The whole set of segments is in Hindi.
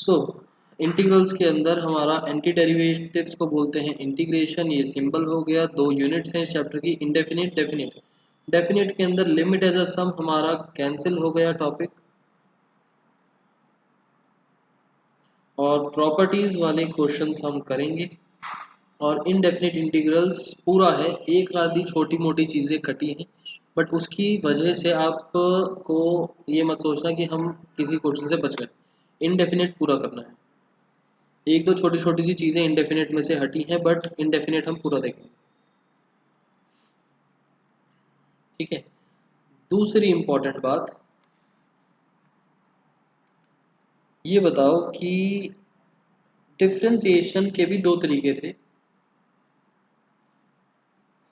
सो इंटीग्रल्स के अंदर हमारा एंटी डेरिवेटिव्स को बोलते हैं इंटीग्रेशन। ये सिंबल हो गया। दो यूनिट्स हैं इस चैप्टर की, इंडेफिनिट, डेफिनिट। डेफिनिट के अंदर लिमिट एज अ सम हमारा कैंसिल हो गया टॉपिक, और प्रॉपर्टीज वाले क्वेश्चंस हम करेंगे। और इनडेफिनिट इंटीग्रल्स पूरा है, एक आधी छोटी मोटी चीज़ें कटी हैं, बट उसकी वजह से आपको ये मत सोचना कि हम किसी क्वेश्चन से बच गए। इनडेफिनिट पूरा करना है। एक दो छोटी छोटी सी चीज़ें इनडेफिनिट में से हटी हैं, बट इनडेफिनिट हम पूरा देखेंगे। ठीक है। दूसरी इंपॉर्टेंट बात ये बताओ कि डिफरेंशिएशन के भी दो तरीके थे,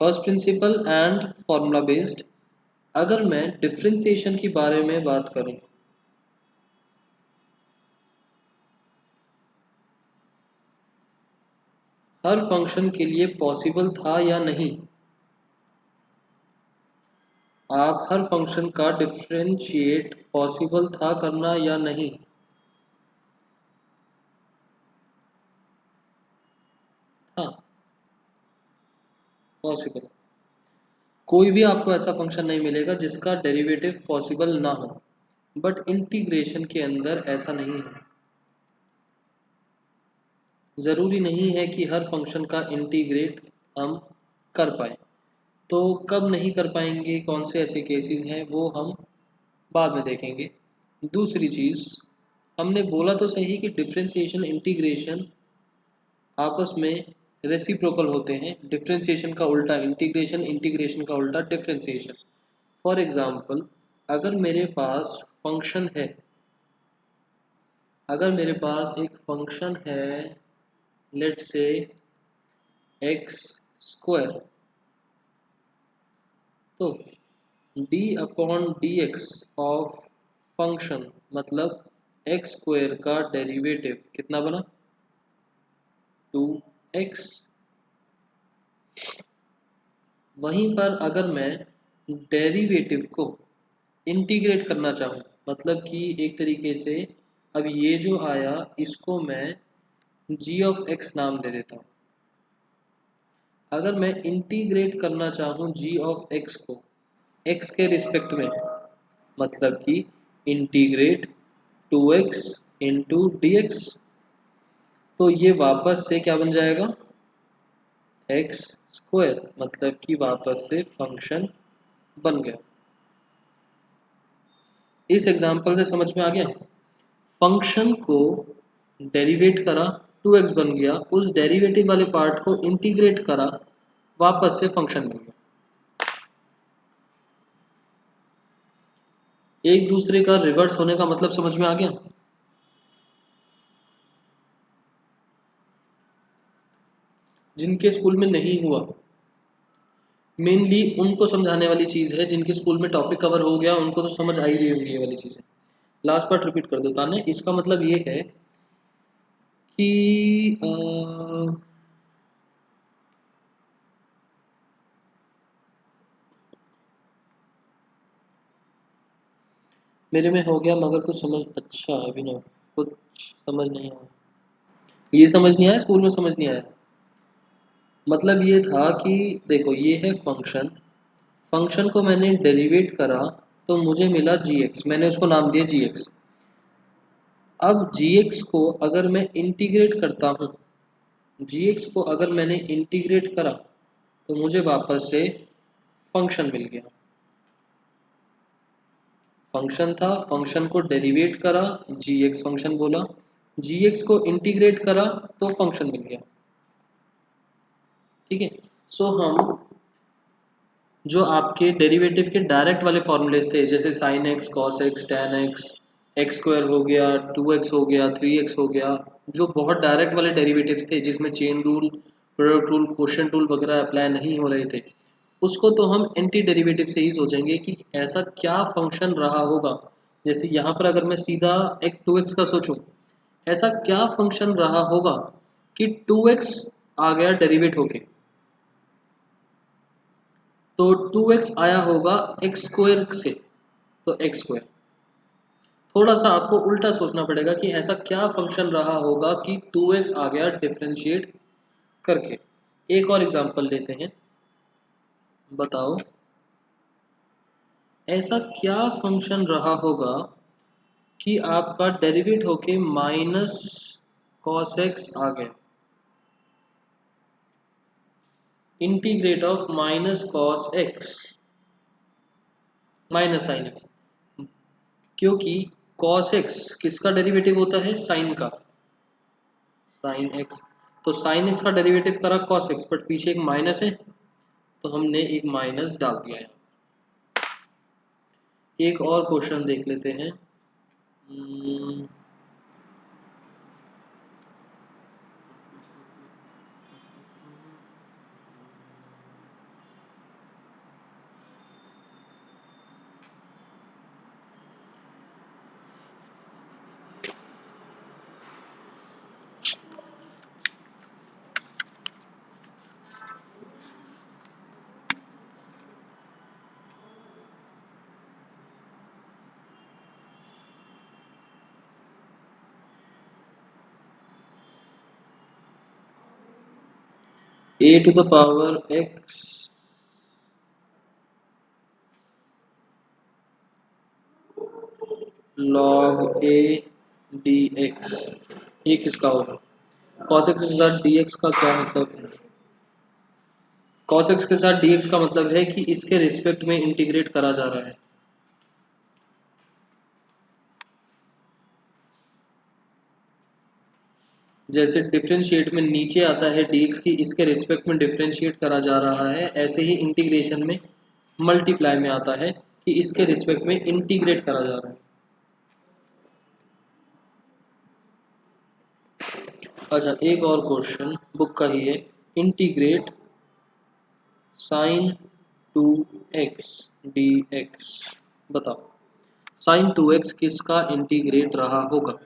first principle and formula based. अगर मैं डिफरेंशिएशन के बारे में बात करूं, हर फंक्शन के लिए पॉसिबल था या नहीं, आप हर फंक्शन का डिफरेंशिएट पॉसिबल था करना या नहीं? हाँ, पॉसिबल। कोई भी आपको ऐसा फंक्शन नहीं मिलेगा जिसका डेरिवेटिव पॉसिबल ना हो, बट इंटीग्रेशन के अंदर ऐसा नहीं है। ज़रूरी नहीं है कि हर फंक्शन का इंटीग्रेट हम कर पाए। तो कब नहीं कर पाएंगे, कौन से ऐसे केसेस हैं, वो हम बाद में देखेंगे। दूसरी चीज़, हमने बोला तो सही कि डिफरेंशिएशन इंटीग्रेशन आपस में रेसिप्रोकल होते हैं। डिफरेंशिएशन का उल्टा इंटीग्रेशन, इंटीग्रेशन का उल्टा डिफरेंशिएशन। फॉर एग्जांपल, अगर मेरे पास फंक्शन है, अगर मेरे पास एक फंक्शन है, लेट्स से एक्स स्क्वायर, तो D upon D x of function मतलब एक्स स्क्वायर का डेरिवेटिव कितना बना, 2x। वहीं पर अगर मैं डेरिवेटिव को इंटीग्रेट करना चाहूँ, मतलब कि एक तरीके से अब ये जो आया इसको मैं g ऑफ x नाम दे देता हूँ। अगर मैं इंटीग्रेट करना चाहूँ g ऑफ x को x के रिस्पेक्ट में, मतलब कि integrate 2x into D x, तो ये वापस से क्या बन जाएगा, एक्स स्क्वायर, मतलब कि वापस से फंक्शन बन गया। इस एग्जांपल से समझ में आ गया। फंक्शन को डेरिवेट करा, 2x बन गया, उस डेरिवेटिव वाले पार्ट को इंटीग्रेट करा, वापस से फंक्शन बन गया। एक दूसरे का रिवर्स होने का मतलब समझ में आ गया। जिनके स्कूल में नहीं हुआ, मेनली उनको समझाने वाली चीज़ है। जिनके स्कूल में टॉपिक कवर हो गया उनको तो समझ आ ही रही होंगी ये वाली चीज़ें। लास्ट पार्ट रिपीट कर देता ने। इसका मतलब ये है कि मेरे में हो गया, मगर कुछ समझ, अच्छा अभिनव कुछ समझ नहीं आया। ये समझ नहीं आया, स्कूल में समझ नहीं आया। मतलब ये था कि देखो, ये है फंक्शन, फंक्शन को मैंने डेरिवेट करा तो मुझे मिला g(x), मैंने उसको नाम दिया g(x). अब g(x) को अगर मैं इंटीग्रेट करता हूँ, g(x) को अगर मैंने इंटीग्रेट करा तो मुझे वापस से फंक्शन मिल गया। फंक्शन था, फंक्शन को डेरिवेट करा, g(x) फंक्शन बोला, g(x) को इंटीग्रेट करा तो फंक्शन मिल गया। ठीक है। सो हम जो आपके डेरिवेटिव के डायरेक्ट वाले फॉर्मूलेस थे, जैसे sine x, cos x, tan x, x square हो गया, 2x हो गया, 3x हो गया, जो बहुत डायरेक्ट वाले डेरिवेटिव्स थे जिसमें chain rule, product rule, quotient rule वगैरह अप्लाई नहीं हो रहे थे, उसको तो हम एंटी डेरिवेटिव से ही सोचेंगे कि ऐसा क्या फंक्शन रहा होगा। जैसे यहाँ पर अगर मैं सीधा एक 2x का सोचूं, ऐसा क्या फंक्शन रहा होगा कि 2x आ गया डेरिवेट होके, तो 2x आया होगा एक्स स्क्वायर से, तो एक्स स्क्वायर। थोड़ा सा आपको उल्टा सोचना पड़ेगा कि ऐसा क्या फंक्शन रहा होगा कि 2x आ गया डिफरेंशिएट करके। एक और एग्जांपल लेते हैं, बताओ ऐसा क्या फंक्शन रहा होगा कि आपका डेरिवेट होके माइनस कॉस एक्स आ गया, integrate of minus cos x minus sine x, क्योंकि कॉस एक्स किसका डेरिवेटिव होता है, साइन का, साइन एक्स। तो साइन एक्स का डेरिवेटिव करा कॉस एक्स, बट पीछे एक माइनस है तो हमने एक माइनस डाल दिया है। एक और क्वेश्चन देख लेते हैं। हम्म, 8 to the power x log a dx, ये किसका होगा, cos x के साथ dx का क्या मतलब है, cos x के साथ dx का मतलब है कि इसके रिस्पेक्ट में इंटीग्रेट करा जा रहा है। जैसे डिफरेंशिएट में नीचे आता है dx की इसके रिस्पेक्ट में डिफरेंशिएट करा जा रहा है, ऐसे ही इंटीग्रेशन में मल्टीप्लाई में आता है कि इसके रिस्पेक्ट में इंटीग्रेट करा जा रहा है। अच्छा, एक और क्वेश्चन बुक का ही है, इंटीग्रेट साइन 2x dx, बताओ साइन 2x किसका इंटीग्रेट रहा होगा।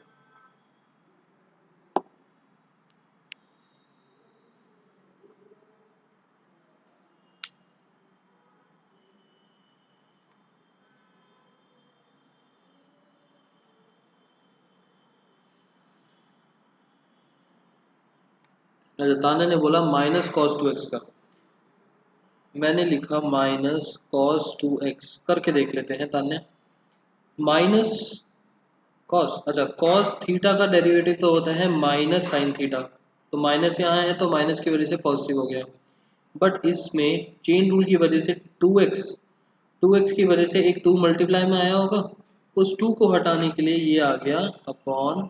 अच्छा, ताने ने बोला माइनस कॉस 2x का, मैंने लिखा माइनस कॉस 2x, करके देख लेते हैं ताने। माइनस कॉस, अच्छा कॉस थीटा का डेरिवेटिव तो होता है माइनस साइन थीटा, तो माइनस यहाँ है तो माइनस की वजह से पॉजिटिव हो गया, बट इसमें चेन रूल की वजह से 2x की वजह से एक 2 मल्टीप्लाई में आया होगा, उस 2 को हटाने के लिए ये आ गया अपॉन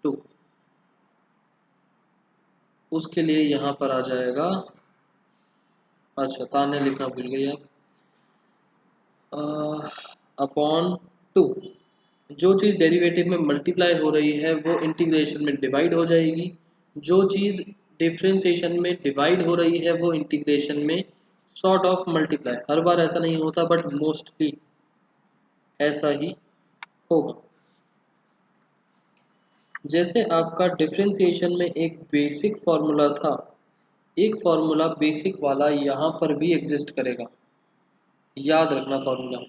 2, उसके लिए यहाँ पर आ जाएगा, अच्छा ताने लिखना भूल गई आप, अपॉन 2। जो चीज़ डेरिवेटिव में मल्टीप्लाई हो रही है वो इंटीग्रेशन में डिवाइड हो जाएगी, जो चीज़ डिफरेंशिएशन में डिवाइड हो रही है वो इंटीग्रेशन में सॉर्ट ऑफ मल्टीप्लाई, हर बार ऐसा नहीं होता बट मोस्टली ऐसा ही होगा। जैसे आपका डिफरेंशिएशन में एक बेसिक फॉर्मूला था, एक फॉर्मूला बेसिक वाला यहाँ पर भी एग्जिस्ट करेगा, याद रखना फॉर्मूला।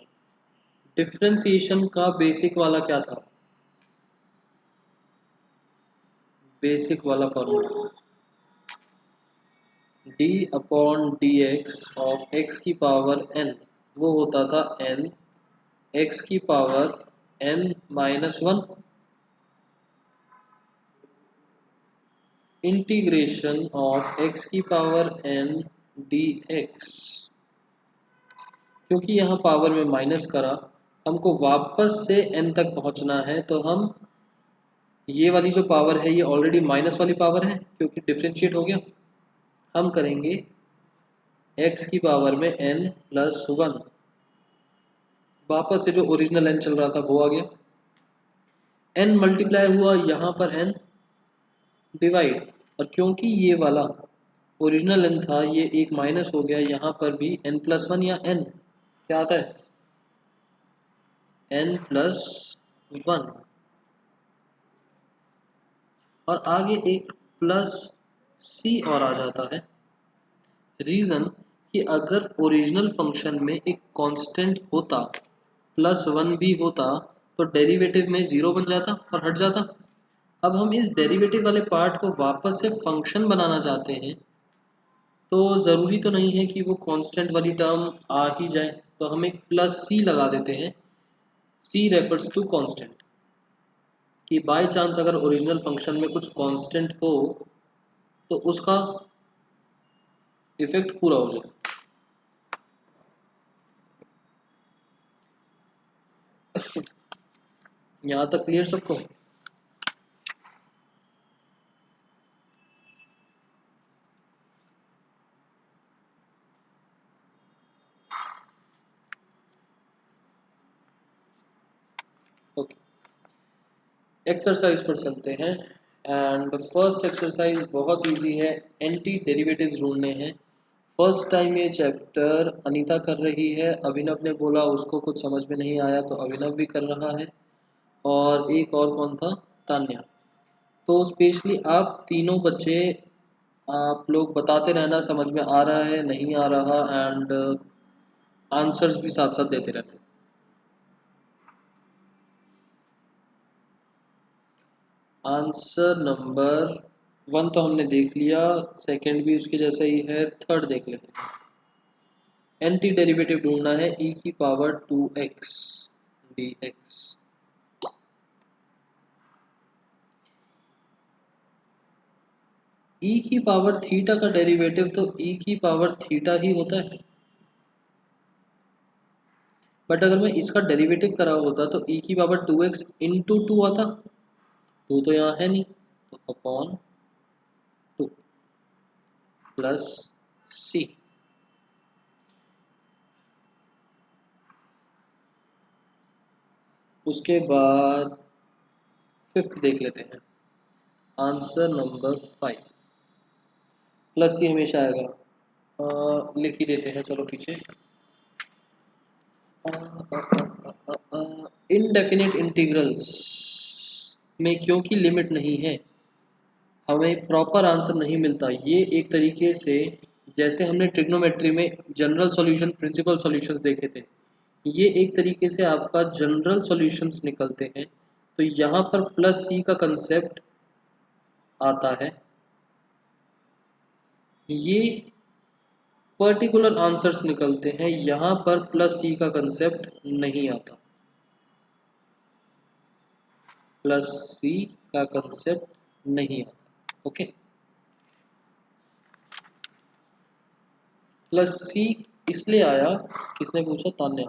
डिफरेंशिएशन का बेसिक वाला क्या था, बेसिक वाला formula d upon D x of x की पावर n, वो होता था n एक्स की power n minus 1 integration of x की पावर n dx। क्योंकि यहाँ पावर में माइनस करा, हमको वापस से n तक पहुँचना है, तो हम ये वाली जो पावर है ये ऑलरेडी माइनस वाली पावर है क्योंकि डिफरेंशिएट हो गया, हम करेंगे x की पावर में n प्लस 1, वापस से जो ओरिजिनल n चल रहा था वो आ गया, n मल्टीप्लाई हुआ यहाँ पर n डिवाइड, और क्योंकि ये वाला ओरिजिनल n था ये एक माइनस हो गया, यहाँ पर भी n प्लस 1 या n क्या आता है n प्लस 1, और आगे एक प्लस c और आ जाता है। रीज़न कि अगर ओरिजिनल फंक्शन में एक कांस्टेंट होता +1 भी होता तो डेरिवेटिव में 0 बन जाता और हट जाता। अब हम इस डेरिवेटिव वाले पार्ट को वापस से फंक्शन बनाना चाहते हैं, तो ज़रूरी तो नहीं है कि वो कांस्टेंट वाली टर्म आ ही जाए, तो हम एक +c लगा देते हैं। c रेफर्स टू कांस्टेंट, कि बाय चांस अगर ओरिजिनल फंक्शन में कुछ कांस्टेंट हो तो उसका इफेक्ट पूरा हो जाए। यहाँ तक क्लियर सबको? ओके, एक्सरसाइज पर चलते हैं। एंड फर्स्ट एक्सरसाइज बहुत इजी है, एंटी डेरिवेटिव्स ढूंढने हैं। फर्स्ट टाइम ये चैप्टर अनीता कर रही है, अभिनव ने बोला उसको कुछ समझ में नहीं आया तो अभिनव भी कर रहा है, और एक और कौन था, तान्या। तो स्पेशली आप तीनों बच्चे, आप लोग बताते रहना समझ में आ रहा है नहीं आ रहा, एंड आंसर्स भी साथ साथ देते रहना। आंसर नंबर 1 तो हमने देख लिया, सेकंड भी उसके जैसा ही है, थर्ड देख लेते हैं। एंटी डेरिवेटिव ढूंढना है, e की पावर 2x dx। e की पावर थीटा का डेरिवेटिव तो e की पावर थीटा ही होता है, बट अगर मैं इसका डेरिवेटिव करा होता तो e की पावर 2x इंटू 2 आता, 2 तो यहाँ है नहीं, तो अपॉन 2 प्लस c। उसके बाद फिफ्थ देख लेते हैं, आंसर नंबर 5 प्लस सी हमेशा आएगा। लिख ही देते हैं चलो पीछे। इनडेफिनिट इंटीग्रल्स में क्योंकि लिमिट नहीं है, हमें प्रॉपर आंसर नहीं मिलता। ये एक तरीके से जैसे हमने ट्रिग्नोमेट्री में जनरल सॉल्यूशन प्रिंसिपल सॉल्यूशंस देखे थे, ये एक तरीके से आपका जनरल सॉल्यूशंस निकलते हैं। तो यहाँ पर प्लस सी का कंसेप्ट आता है, ये पर्टिकुलर आंसर्स निकलते हैं, यहाँ पर प्लस सी का कंसेप्ट नहीं आता, प्लस सी का कंसेप्ट नहीं आता। ओके, प्लस सी इसलिए आया, किसने पूछा, तान्या।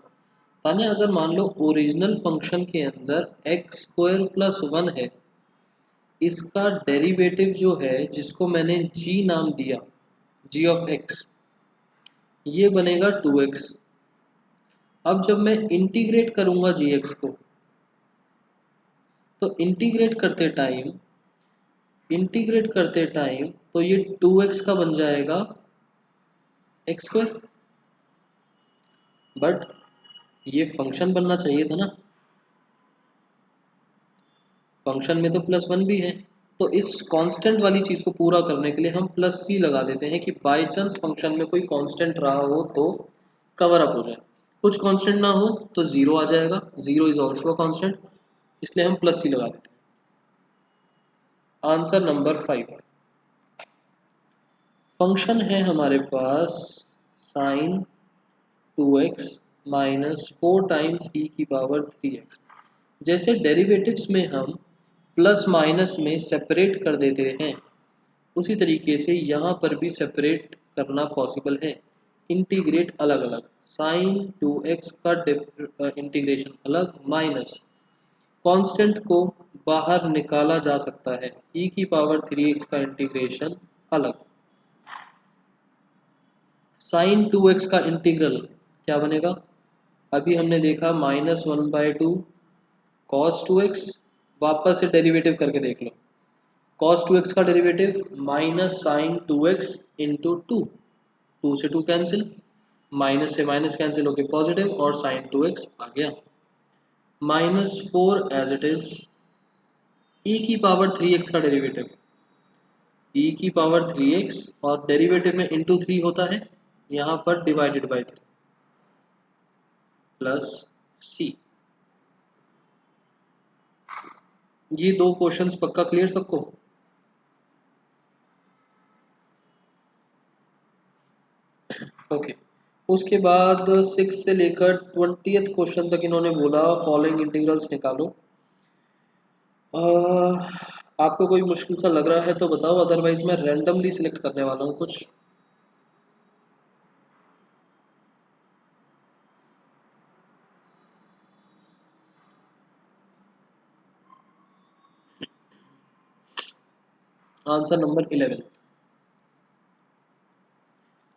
तान्या अगर मान लो ओरिजिनल फंक्शन के अंदर एक्स स्क्वायर प्लस 1 है, इसका डेरिवेटिव जो है जिसको मैंने जी नाम दिया, जी ऑफ एक्स, ये बनेगा 2x। अब जब मैं इंटीग्रेट करूंगा जी एक्स को, तो इंटीग्रेट करते टाइम तो ये 2x का बन जाएगा एक्स स्क्वायर, बट ये फंक्शन बनना चाहिए था ना, फंक्शन में तो +1 भी है। तो इस कांस्टेंट वाली चीज़ को पूरा करने के लिए हम प्लस सी लगा देते हैं कि बाय चांस फंक्शन में कोई कांस्टेंट रहा हो तो कवर अप हो जाए, कुछ कांस्टेंट ना हो तो ज़ीरो आ जाएगा, zero is also a constant, इसलिए हम प्लस सी लगा देते हैं। आंसर नंबर 5, फंक्शन है हमारे पास साइन 2x माइनस 4 टाइम्स ई की पावर 3x। जैसे डेरिवेटिव्स में हम प्लस माइनस में सेपरेट कर देते हैं, उसी तरीके से यहाँ पर भी सेपरेट करना पॉसिबल है। इंटीग्रेट अलग अलग, साइन 2x का इंटीग्रेशन अलग, माइनस कांस्टेंट को बाहर निकाला जा सकता है, e की पावर 3x का इंटीग्रेशन अलग। साइन 2x का इंटीग्रल क्या बनेगा, अभी हमने देखा -1/2 cos 2x, वापस से डेरिवेटिव करके देख लो, cos 2x का derivative minus sign 2x into 2, 2 से 2 कैंसिल, माइनस से माइनस कैंसिल होके पॉजिटिव, और साइन 2x आ गया, -4 एज इट इज। e की पावर 3x का डेरिवेटिव, e की पावर 3x और डेरिवेटिव में इंटू 3 होता है, यहाँ पर डिवाइडेड बाई 3 प्लस सी। ये दो क्वेश्चंस पक्का क्लियर सबको? ओके। उसके बाद 6 से लेकर 20th क्वेश्चन तक इन्होंने बोला फॉलोइंग इंटीग्रल्स निकालो। आपको कोई मुश्किल सा लग रहा है तो बताओ, अदरवाइज मैं रैंडमली सिलेक्ट करने वाला हूँ कुछ। Answer number 11।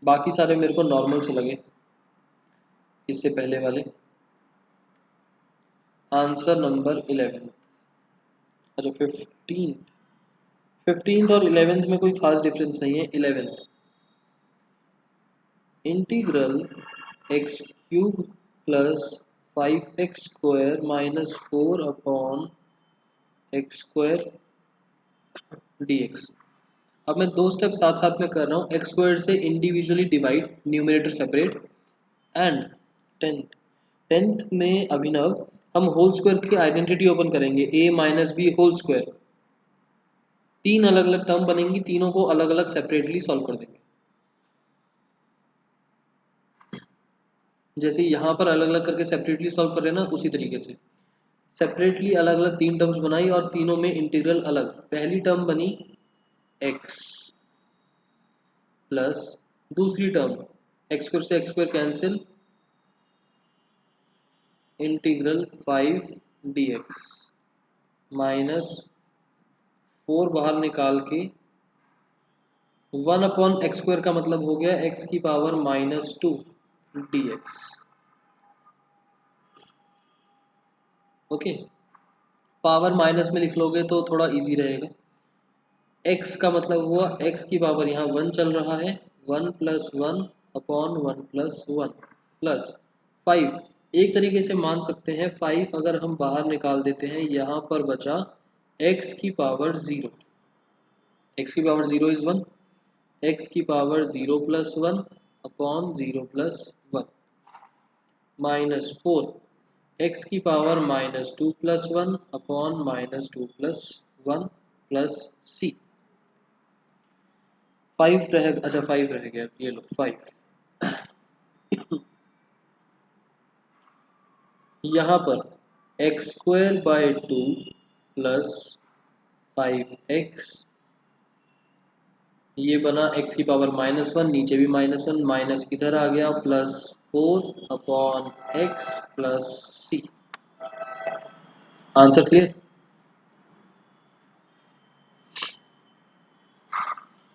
बाकी सारे मेरे को नॉर्मल से लगे इससे पहले वाले। Answer number 11। अच्छा 15th और 11th में कोई खास डिफरेंस नहीं है। 11th integral x cube plus 5x² minus 4 upon x square dx। अब मैं दो स्टेप साथ साथ में कर रहा हूँ। एक्स स्क्वायर से individually divide, numerator separate. And tenth में अभिनव हम होल स्क्वायर की आइडेंटिटी ओपन करेंगे, a minus B whole square. तीन अलग अलग टर्म बनेंगी, तीनों को अलग अलग सेपरेटली सॉल्व कर देंगे। जैसे यहाँ पर अलग अलग करके सेपरेटली सॉल्व कर रहे हैं ना, उसी तरीके से सेपरेटली अलग अलग तीन टर्म्स बनाई और तीनों में इंटीग्रल अलग। पहली टर्म बनी x प्लस दूसरी टर्म एक्स स्क्वायर से x square cancel, integral 5 dx minus 4 बाहर निकाल के 1 अपॉन एक्स स्क्वायर का मतलब हो गया x की power -2 dx। Okay, power minus में लिख लोगे तो थोड़ा इजी रहेगा। x का मतलब हुआ x की पावर यहाँ 1 चल रहा है, 1 प्लस 1 अपॉन 1 प्लस 1 प्लस 5। एक तरीके से मान सकते हैं 5 अगर हम बाहर निकाल देते हैं, यहाँ पर बचा x की पावर 0। x की पावर 0 इज 1, x की power 0 plus 1 upon 0 plus 1 minus 4, x की power -2 plus 1 upon -2 plus 1 plus c। 5 रह, अच्छा 5 रह गया, ये लो 5। यहाँ पर x² 2 प्लस 5x, ये बना x की पावर -1, नीचे भी -1, माइनस इधर आ गया plus 4 upon x plus c। Answer clear?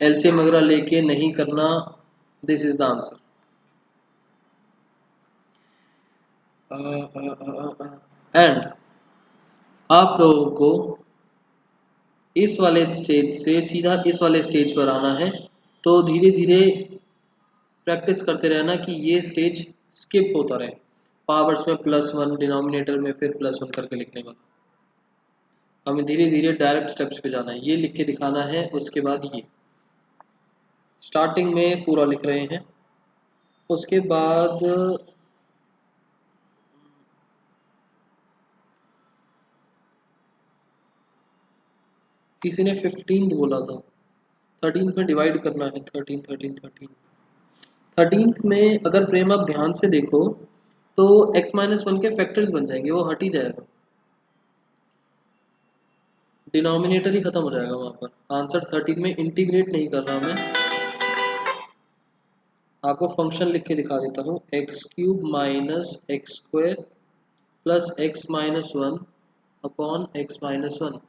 LCM वगैरह लेके नहीं करना, this is the answer. And आप लोगों को इस वाले स्टेज से सीधा इस वाले स्टेज पर आना है, तो धीरे धीरे प्रैक्टिस करते रहना कि ये स्टेज स्किप होता रहे। पावर्स में +1, डिनोमिनेटर में फिर +1 करके लिखने का। हमें धीरे धीरे डायरेक्ट स्टेप्स पे जाना है। ये लिख के दिखाना है, उसके बाद ये स्टार्टिंग में पूरा लिख रहे हैं, उसके बाद किसी ने 15th बोला था, 13th में डिवाइड करना है। 13th में अगर प्रेम आप ध्यान से देखो तो x-1 के फैक्टर्स बन जाएंगे, वो हट ही जाएगा, डिनोमिनेटर ही खत्म हो जाएगा वहां पर। आंसर 13 में इंटीग्रेट नहीं कर रहा मैं, आपको फंक्शन लिख के दिखा देता हूँ। x³ minus x square plus x-1 upon x-1।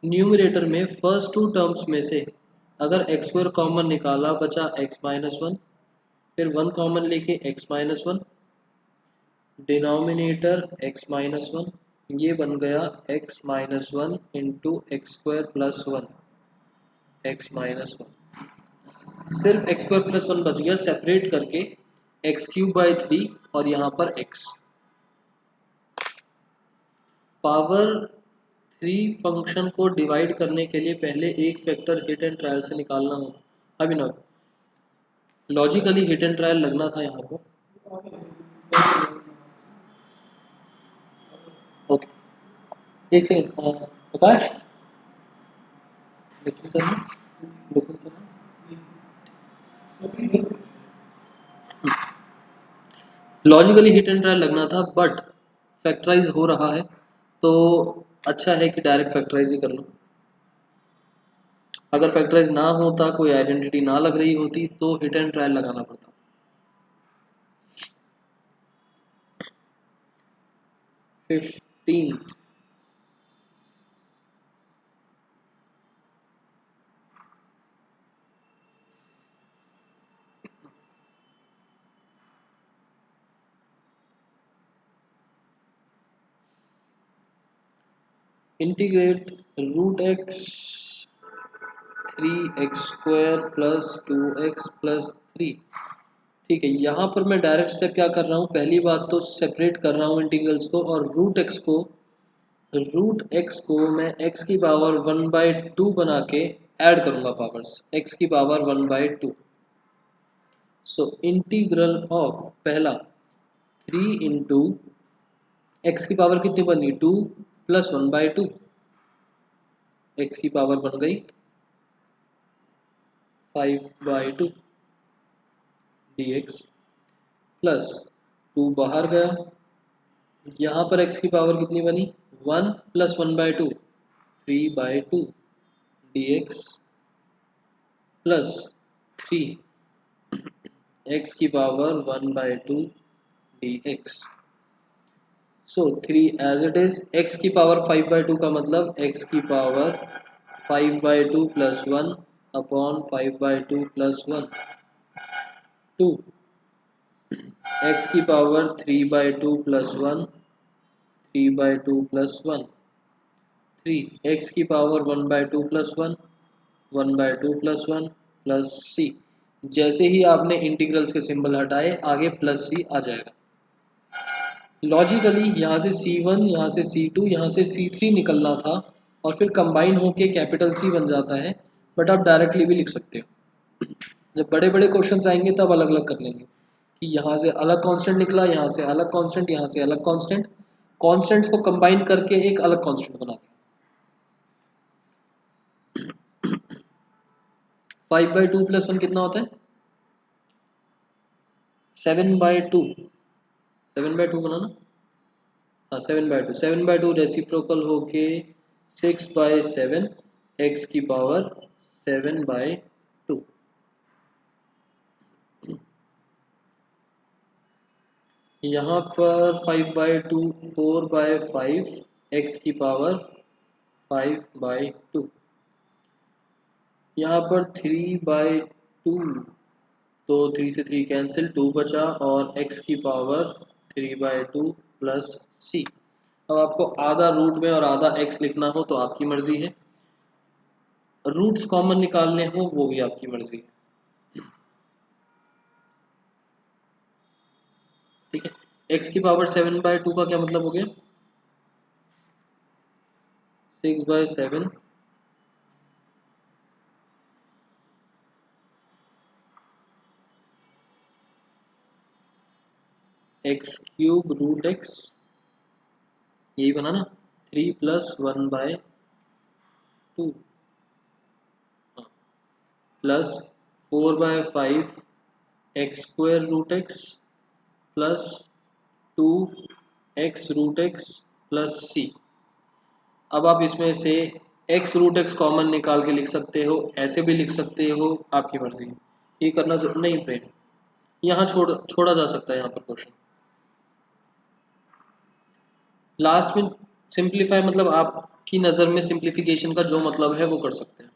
Numerator में फर्स्ट टू टर्म्स में से अगर एक्स स्क्वायर कॉमन निकाला, बचा x-1, फिर 1 कॉमन लेके x-1, डिनोमिनेटर x-1, ये बन गया x-1 into x square plus 1 x-1। सिर्फ एक्स स्क्वायर प्लस 1 बच गया, सेपरेट करके x³ 3 और यहाँ पर x। पावर 3 फंक्शन को डिवाइड करने के लिए पहले एक फैक्टर हिट एंड ट्रायल से निकालना होगा। अभिनव, लॉजिकली हिट एंड ट्रायल लगना था यहाँ पर। एक सेकंड, प्रकाश, लेकिन सर, लेकिन sir, logically hit and trial लगना था बट फैक्टराइज हो रहा है, तो अच्छा है कि डायरेक्ट फैक्टराइज ही कर लो। अगर फैक्टराइज ना होता, कोई आइडेंटिटी ना लग रही होती, तो हिट एंड ट्रायल लगाना पड़ता। 15 integrate root x 3x² plus 2x+3। ठीक है, यहाँ पर मैं डायरेक्ट स्टेप क्या कर रहा हूँ, पहली बात तो सेपरेट कर रहा हूँ इंटीग्रल्स को, और रूट एक्स को मैं x की पावर 1/2 बना के ऐड करूंगा पावर्स, x की पावर 1/2। सो इंटीग्रल ऑफ पहला 3 इंटू एक्स की पावर कितनी बनी, 2 प्लस 1/2, एक्स की पावर बन गई 5/2 dx, प्लस 2 बाहर गया, यहाँ पर x की पावर कितनी बनी, 1 प्लस 1/2, 3/2 dx, प्लस 3 x की power 1/2 dx। So 3 as it is, x की पावर 5/2 का मतलब x की power 5/2 plus 1 upon 5/2 plus 1, 2 x की पावर 3/2 प्लस 1, 3/2 प्लस 1, 3 x की power 1/2 plus 1, 1/2 plus 1 plus c। जैसे ही आपने इंटीग्रल्स के सिंबल हटाए, आगे प्लस c आ जाएगा। लॉजिकली यहाँ से C1, यहाँ से C2, यहाँ से C3 निकलना था, और फिर कंबाइन होके कैपिटल C बन जाता है, बट आप डायरेक्टली भी लिख सकते हो। जब बड़े बड़े क्वेश्चंस आएंगे तब अलग अलग कर लेंगे कि यहाँ से अलग कांस्टेंट निकला, यहाँ से अलग कांस्टेंट, यहाँ से अलग कांस्टेंट, कांस्टेंट्स को कंबाइन करके एक अलग कांस्टेंट बना दिया। 5/2 प्लस 1 कितना होता है, 7/2, 7/2 बना ना, हाँ 7/2, 7/2 रेसिप्रोकल होके 6/7, एक्स की पावर 7/2। यहाँ पर 5/2 4/5, एक्स की पावर 5/2। यहाँ पर 3/2, तो 3 से 3 कैंसिल, 2 बचा, और x की पावर 3/2 प्लस c। अब आपको आधा रूट में और आधा x लिखना हो तो आपकी मर्जी है, रूट्स कॉमन निकालने हो वो भी आपकी मर्जी है। ठीक है, x की पावर 7/2 का क्या मतलब हो गया, 6/7 x³ रूट x, यही बना ना, 3 plus 1/2 plus 4/5 x² root x plus 2x root x plus c। अब आप इसमें से x रूट x कॉमन निकाल के लिख सकते हो, ऐसे भी लिख सकते हो, आपकी मर्जी है। ये करना नहीं फ्रेंड, यहाँ छोड़ा जा सकता है यहाँ पर क्वेश्चन। लास्ट में सिंप्लीफाई मतलब आपकी नज़र में सिंप्लीफिकेशन का जो मतलब है वो कर सकते हैं।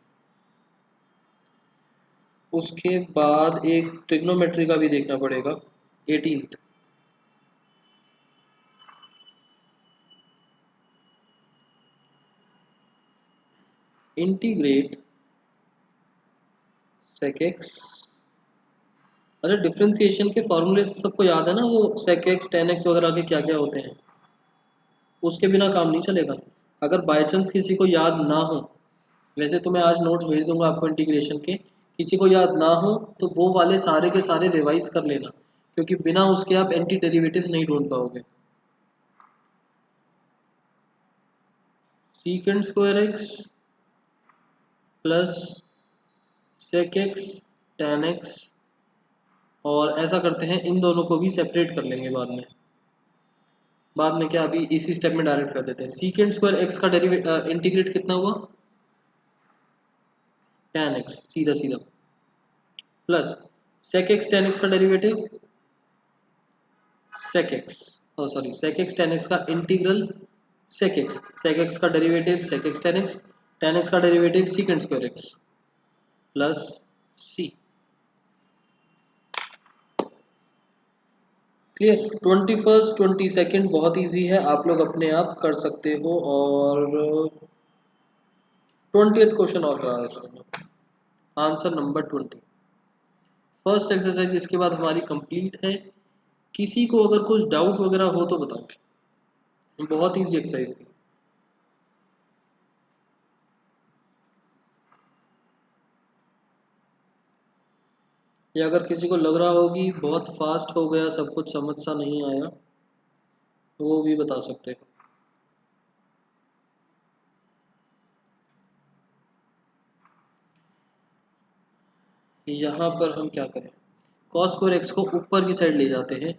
उसके बाद एक ट्रिग्नोमेट्री का भी देखना पड़ेगा, 18th। इंटीग्रेट sec x, अच्छा डिफ्रेंसिएशन के फॉर्मूले सबको याद है ना, वो sec x tan x वगैरह के क्या क्या होते हैं, उसके बिना काम नहीं चलेगा। अगर बाय चांस किसी को याद ना हो, वैसे तो मैं आज नोट्स भेज दूंगा आपको इंटीग्रेशन के, किसी को याद ना हो तो वो वाले सारे के सारे रिवाइज कर लेना, क्योंकि बिना उसके आप एंटी डेरिवेटिव्स नहीं ढूंढ पाओगे। Secant square x plus sec x tan X, और ऐसा करते हैं इन दोनों को भी सेपरेट कर लेंगे बाद में क्या, अभी इसी स्टेप में डायरेक्ट कर देते हैं। सीकेंट स्क्वायर एक्स का इंटीग्रेट कितना हुआ, टेन एक्स, सीधा सीधा, plus sec x tan x का derivative sec x, sorry sec x tan x का इंटीग्रल सेक एक्स का derivative sec x tan x का derivative secant square x plus c. Clear. 21st 22nd बहुत इजी है, आप लोग अपने आप कर सकते हो। और 20th क्वेश्चन और रहा है इसमें, आंसर नंबर 20, फर्स्ट एक्सरसाइज इसके बाद हमारी कंप्लीट है। किसी को अगर कुछ डाउट वगैरह हो तो बताओ, बहुत इजी एक्सरसाइज थी। या अगर किसी को लग रहा हो कि बहुत फास्ट हो गया, सब कुछ समझ सा नहीं आया, वो भी बता सकते हो। यहाँ पर हम क्या करें, कॉस स्क्वायर एक्स को ऊपर की साइड ले जाते हैं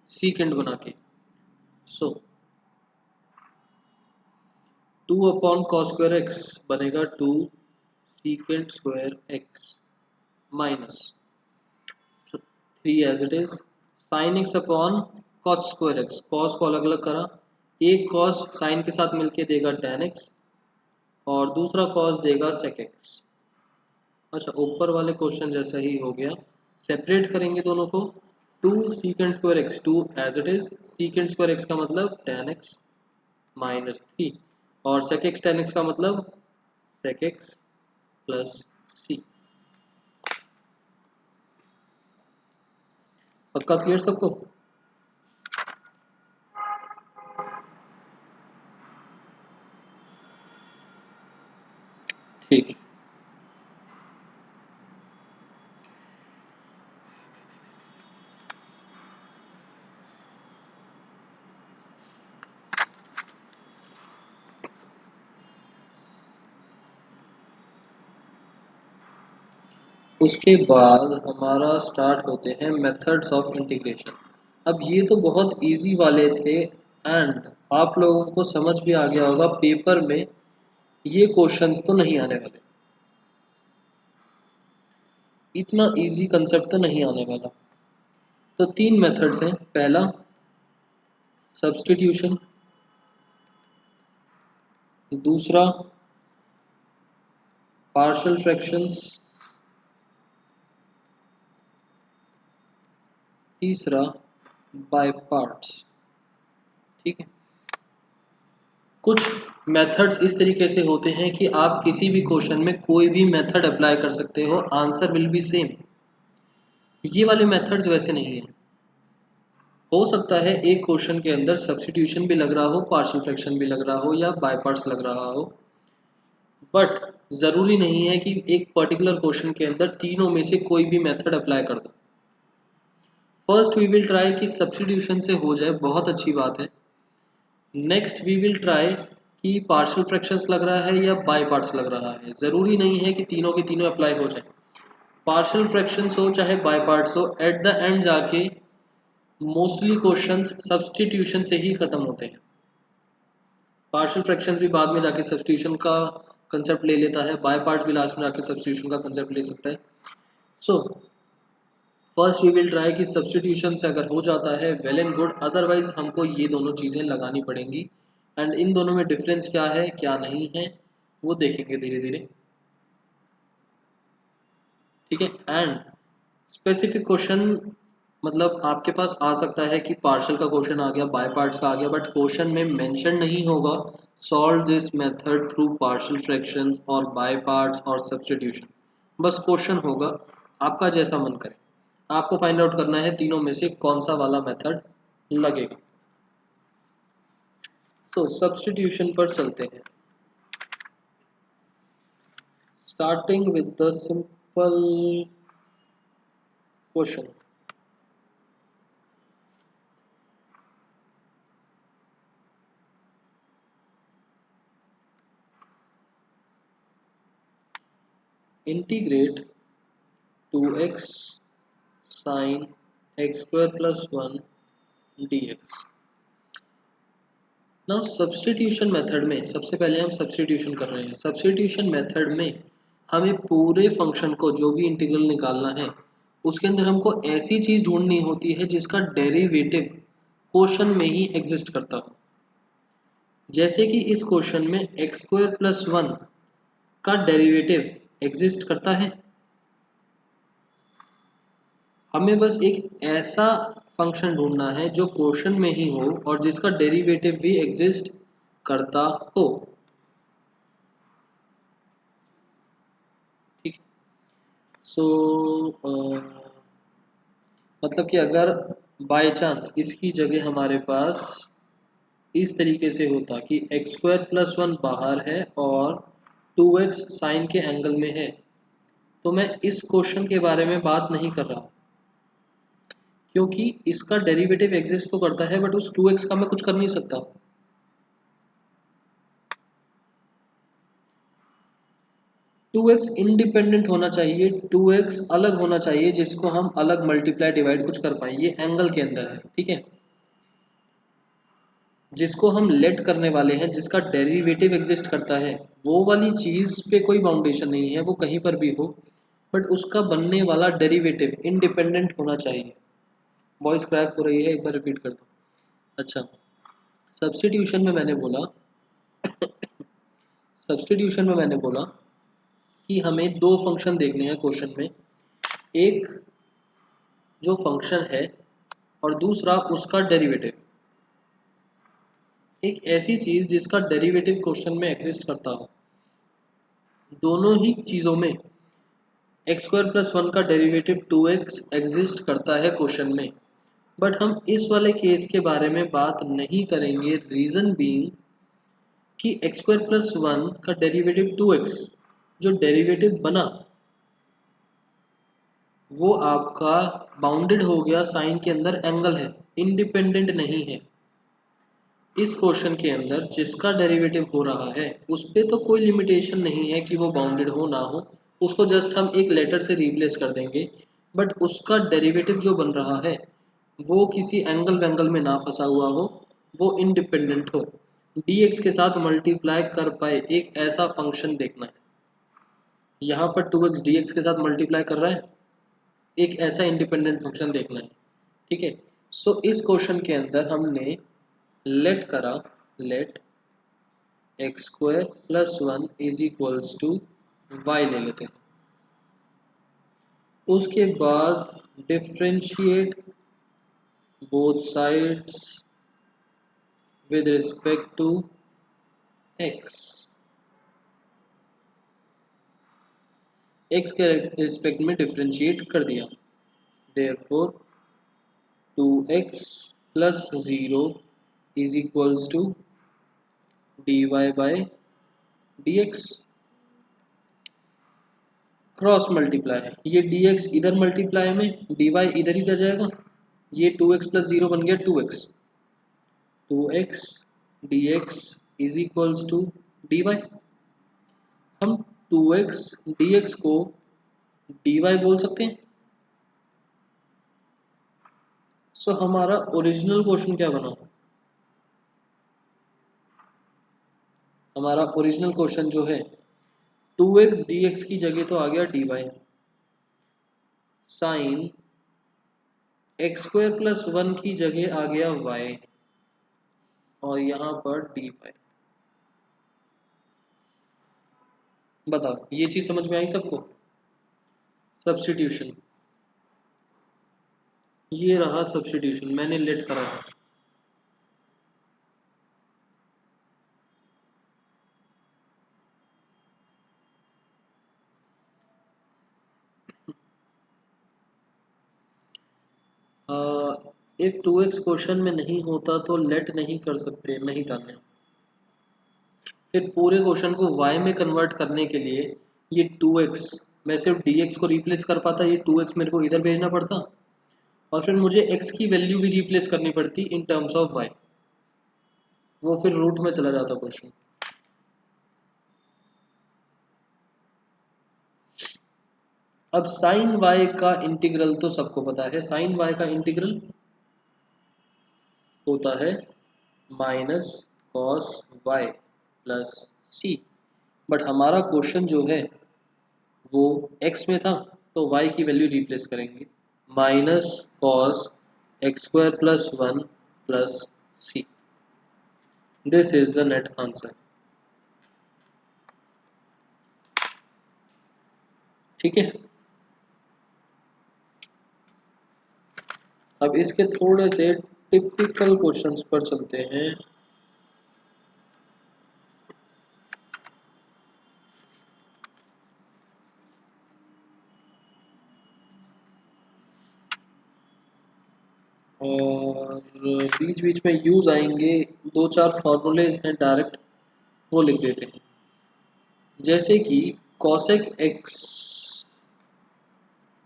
सीकेंड बना के। So 2 upon cos square X बनेगा 2 secant square X minus 3 as it is sine X upon cos square X, cos को अलग अलग करा, एक कॉस साइन के साथ मिलके देगा टेन एक्स और दूसरा कॉस देगा सेक एक्स। अच्छा, ऊपर वाले क्वेश्चन जैसा ही हो गया, सेपरेट करेंगे दोनों को, 2 secant square X 2 as it is, secant square x का मतलब टेन एक्स माइनस 3 और सेक एक्स टेन एक्स का मतलब सेक एक्स प्लस सी। पक्का क्लियर सबको? ठीक। उसके बाद हमारा स्टार्ट होते हैं मेथड्स ऑफ इंटीग्रेशन। अब ये तो बहुत इजी वाले थे, एंड आप लोगों को समझ भी आ गया होगा, पेपर में ये क्वेश्चंस तो नहीं आने वाले, इतना इजी कंसेप्ट तो नहीं आने वाला। तो तीन मेथड्स हैं, पहला सब्स्टिट्यूशन, दूसरा पार्शियल फ्रैक्शंस, तीसरा बाय पार्ट्स। ठीक है, कुछ मेथड्स इस तरीके से होते हैं कि आप किसी भी क्वेश्चन में कोई भी मेथड अप्लाई कर सकते हो, आंसर विल बी सेम। ये वाले मेथड्स वैसे नहीं है, हो सकता है एक क्वेश्चन के अंदर सब्स्टिट्यूशन भी लग रहा हो, पार्शियल फ्रैक्शन भी लग रहा हो या बाय पार्ट्स लग रहा हो, बट ज़रूरी नहीं है कि एक पर्टिकुलर क्वेश्चन के अंदर तीनों में से कोई भी मेथड अप्लाई कर दो। फर्स्ट वी विल ट्राई कि सब्स्टिट्यूशन से हो जाए, बहुत अच्छी बात है। नेक्स्ट वी विल ट्राई कि पार्शियल फ्रैक्शंस लग रहा है या बाय पार्ट्स लग रहा है, ज़रूरी नहीं है कि तीनों के तीनों अप्लाई हो जाए। पार्शियल फ्रैक्शंस हो चाहे बाय पार्ट्स हो, एट द एंड जाके मोस्टली क्वेश्चंस सब्स्टिट्यूशन से ही खत्म होते हैं। पार्शियल फ्रैक्शंस भी बाद में जाके सब्स्टिट्यूशन का कंसेप्ट ले लेता है, बाय पार्ट्स भी लास्ट में जाके सब्स्टिट्यूशन का कंसेप्ट ले सकता है। So first we will try कि सब्स्टिट्यूशन से अगर हो जाता है वेल एंड गुड, अदरवाइज हमको ये दोनों चीज़ें लगानी पड़ेंगी, एंड इन दोनों में डिफरेंस क्या है क्या नहीं है वो देखेंगे धीरे धीरे। ठीक है, एंड स्पेसिफिक क्वेश्चन मतलब आपके पास आ सकता है कि पार्शियल का क्वेश्चन आ गया, बाय पार्ट्स का आ गया, बट क्वेश्चन में मेंशन नहीं होगा solve this method through partial fractions और बाय पार्ट्स और सब्स्टिट्यूशन, बस क्वेश्चन होगा, आपका जैसा मन करे आपको फाइंड आउट करना है तीनों में से कौन सा वाला मेथड लगेगा। तो सब्स्टिट्यूशन पर चलते हैं, starting with the simple question. Integrate 2x sine x square plus 1 dx। Now substitution method में सबसे पहले हम सब्स्टिट्यूशन कर रहे हैं। सब्स्टिट्यूशन मेथड में हमें पूरे फंक्शन को जो भी इंटीग्रल निकालना है उसके अंदर हमको ऐसी चीज ढूंढनी होती है जिसका डेरिवेटिव क्वेश्चन में ही एग्जिस्ट करता हो। जैसे कि इस क्वेश्चन में एक्स स्क्वायर प्लस 1 का डेरिवेटिव एग्जिस्ट करता है। हमें बस एक ऐसा फंक्शन ढूंढना है जो क्वेश्चन में ही हो और जिसका डेरिवेटिव भी एग्जिस्ट करता हो। ठीक। सो मतलब कि अगर बाय चांस इसकी जगह हमारे पास इस तरीके से होता कि एक्स स्क्वायर प्लस 1 बाहर है और 2x साइन के एंगल में है, तो मैं इस क्वेश्चन के बारे में बात नहीं कर रहा क्योंकि इसका डेरिवेटिव एग्जिस्ट तो करता है बट उस 2x का मैं कुछ कर नहीं सकता। 2x इंडिपेंडेंट होना चाहिए, 2x अलग होना चाहिए जिसको हम अलग मल्टीप्लाई डिवाइड कुछ कर पाए। ये एंगल के अंदर है, ठीक है। जिसको हम लेट करने वाले हैं, जिसका डेरिवेटिव एग्जिस्ट करता है, वो वाली चीज पे कोई बाउंडेशन नहीं है, वो कहीं पर भी हो, बट उसका बनने वाला डेरिवेटिव इंडिपेंडेंट होना चाहिए। वॉइस क्रैक हो रही है, एक बार रिपीट कर दो। अच्छा, सब्स्टिट्यूशन में मैंने बोला सब्स्टिट्यूशन में मैंने बोला कि हमें दो फंक्शन देखने हैं क्वेश्चन में। एक जो फंक्शन है और दूसरा उसका डेरिवेटिव। एक ऐसी चीज जिसका डेरिवेटिव क्वेश्चन में एग्जिस्ट करता हो। दोनों ही चीजों में एक्स स्क्वायर प्लस 1 का डेरिवेटिव 2x एग्जिस्ट करता है क्वेश्चन में, बट हम इस वाले केस के बारे में बात नहीं करेंगे। रीजन बीइंग कि एक्स स्क्वायर प्लस 1 का डेरिवेटिव 2x जो डेरिवेटिव बना वो आपका बाउंडेड हो गया, साइन के अंदर एंगल है, इंडिपेंडेंट नहीं है। इस क्वेश्चन के अंदर जिसका डेरिवेटिव हो रहा है उस पर तो कोई लिमिटेशन नहीं है कि वो बाउंडेड हो ना हो, उसको जस्ट हम एक लेटर से रिप्लेस कर देंगे। बट उसका डेरिवेटिव जो बन रहा है वो किसी एंगल वैंगल में ना फंसा हुआ हो, वो इंडिपेंडेंट हो, dx के साथ मल्टीप्लाई कर पाए, एक ऐसा फंक्शन देखना है। यहाँ पर 2x dx के साथ मल्टीप्लाई कर रहा है, एक ऐसा इंडिपेंडेंट फंक्शन देखना है। ठीक है। सो इस क्वेश्चन के अंदर हमने लेट करा, let X square plus 1 is equals to Y ले लेते हैं। उसके बाद differentiate both sides with respect to X. X के रिस्पेक्ट में डिफ्रेंशिएट कर दिया। देयरफॉर 2x प्लस 0 is equals to dy by dx। Cross multiply है, ये dx इधर मल्टीप्लाई में, dy इधर ही रह जाएगा। ये 2x प्लस 0 बन गया 2x, 2x dx is equals to dy। हम 2x dx को dy बोल सकते हैं। सो हमारा ओरिजिनल क्वेश्चन क्या बना? हमारा ओरिजिनल क्वेश्चन जो है 2x dx की जगह तो आ गया dy sine x square plus 1 की जगह आ गया y और यहाँ पर dy। बताओ ये चीज समझ में आई सबको? सब्स्टिट्यूशन, ये रहा सब्स्टिट्यूशन, मैंने लेट करा था। इफ 2x क्वेश्चन में नहीं होता तो लेट नहीं कर सकते, नहीं तान्या। फिर पूरे क्वेश्चन को y में कन्वर्ट करने के लिए ये 2x, मैं सिर्फ dx को रिप्लेस कर पाता, ये 2x मेरे को इधर भेजना पड़ता और फिर मुझे x की वैल्यू भी रिप्लेस करनी पड़ती इन टर्म्स ऑफ y। वो फिर रूट में चला जाता क्वेश्चन। अब साइन वाई का इंटीग्रल तो सबको पता है, साइन वाई का इंटीग्रल होता है minus cos y plus c. But हमारा क्वेश्चन जो है वो x में था, तो y की वैल्यू रिप्लेस करेंगे, minus cos x square plus one plus c. This is the net answer. ठीक है, अब इसके थोड़े से टिपिकल क्वेश्चंस पर चलते हैं। और बीच बीच में यूज आएंगे, दो चार फॉर्मूलेज हैं डायरेक्ट, वो लिख देते हैं। जैसे कि कॉसेक एक्स,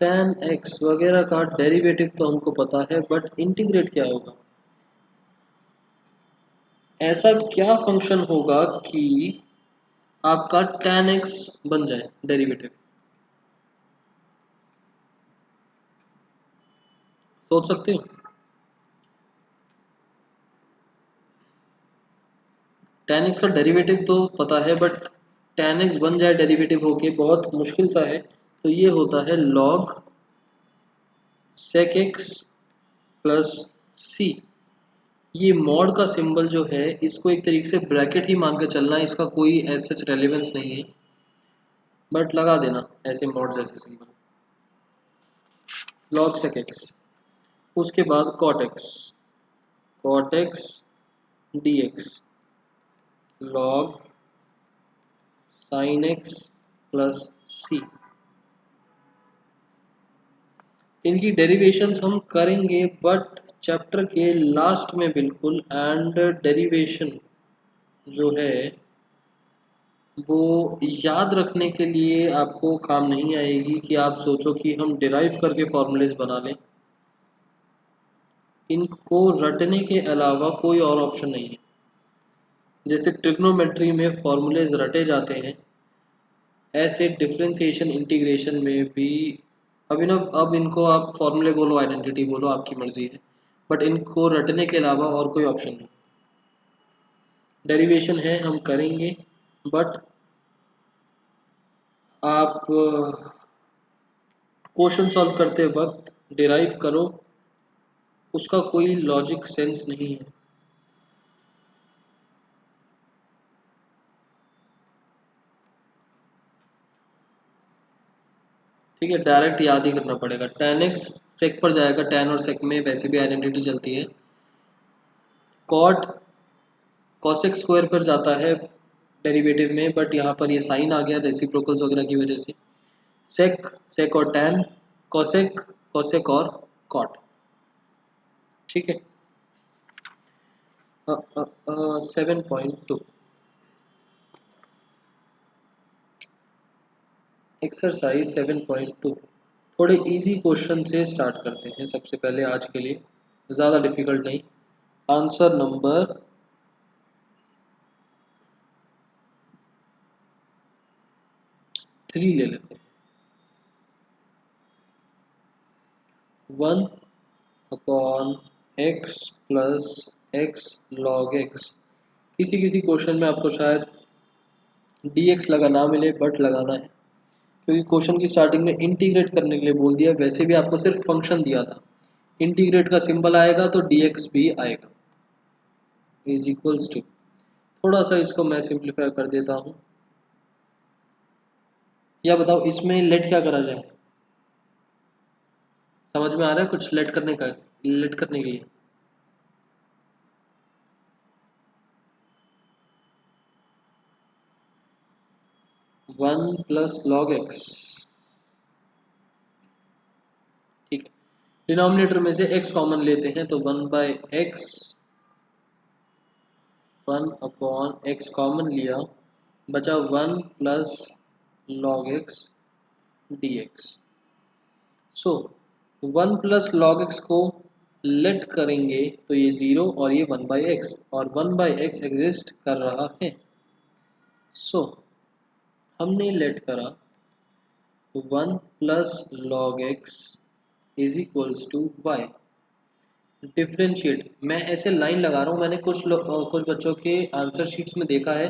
tan एक्स वगैरह का डेरिवेटिव तो हमको पता है, बट इंटीग्रेट क्या होगा? ऐसा क्या फंक्शन होगा कि आपका tan x बन जाए डेरिवेटिव? सोच सकते हो? tan x का डेरिवेटिव तो पता है, बट tan x बन जाए डेरिवेटिव होके बहुत मुश्किल सा है। तो ये होता है log sec x प्लस सी। ये मॉड का सिंबल जो है, इसको एक तरीके से ब्रैकेट ही मान के चलना है, इसका कोई एज सच रेलेवेंस नहीं है, बट लगा देना ऐसे मॉड जैसे सिंबल, log sec x। उसके बाद cot x dx, log sin x plus c. इनकी डेरिवेशंस हम करेंगे बट चैप्टर के लास्ट में बिल्कुल। एंड डेरिवेशन जो है वो याद रखने के लिए आपको काम नहीं आएगी कि आप सोचो कि हम डिराइव करके फॉर्मूलेज बना लें। इनको रटने के अलावा कोई और ऑप्शन नहीं है। जैसे ट्रिग्नोमेट्री में फॉर्मूलेज रटे जाते हैं, ऐसे डिफरेंशिएशन इंटीग्रेशन में भी। अभिनव, अब इनको आप फॉर्मूले बोलो, आइडेंटिटी बोलो, आपकी मर्जी है, बट इनको रटने के अलावा और कोई ऑप्शन नहीं। डेरिवेशन है, हम करेंगे, बट आप क्वेश्चन सॉल्व करते वक्त डिराइव करो, उसका कोई लॉजिक सेंस नहीं है। ठीक है, डायरेक्ट याद ही करना पड़ेगा। tan x सेक पर जाएगा, tan और सेक में वैसे भी आइडेंटिटी चलती है। cot cosec स्क्वायर पर जाता है डेरिवेटिव में, बट यहाँ पर ये साइन आ गया रेसिप्रोकल्स वगैरह की वजह से। सेक और tan, cosec cosec और cot। ठीक है, 7.2 एक्सरसाइज 7.2। थोड़े इजी क्वेश्चन से स्टार्ट करते हैं सबसे पहले आज के लिए, ज़्यादा डिफिकल्ट नहीं। आंसर नंबर 3 ले लेते हैं। 1/x plus x log x. किसी किसी क्वेश्चन में आपको शायद dx लगा ना मिले, बट लगाना है, क्योंकि क्वेश्चन की स्टार्टिंग में इंटीग्रेट करने के लिए बोल दिया। वैसे भी आपको सिर्फ फंक्शन दिया था, इंटीग्रेट का सिंबल आएगा तो dx भी आएगा, इज इक्वल्स टू। थोड़ा सा इसको मैं सिंप्लीफाई कर देता हूँ, या बताओ इसमें लेट क्या करा जाए? समझ में आ रहा है कुछ लेट करने का, लेट करने के लिए? 1 + log x। ठीक है, डिनोमिनेटर में से x कॉमन लेते हैं, तो 1/x, 1/x कॉमन लिया, बचा 1 + log x dx। सो 1 + log x को लेट करेंगे तो ये 0 और ये 1/x, और 1/x एग्जिस्ट कर रहा है। सो हमने लेट करा 1 plus log x is equals to y. Differentiate, मैं ऐसे लाइन लगा रहा हूँ, मैंने कुछ बच्चों के आंसर शीट्स में देखा है।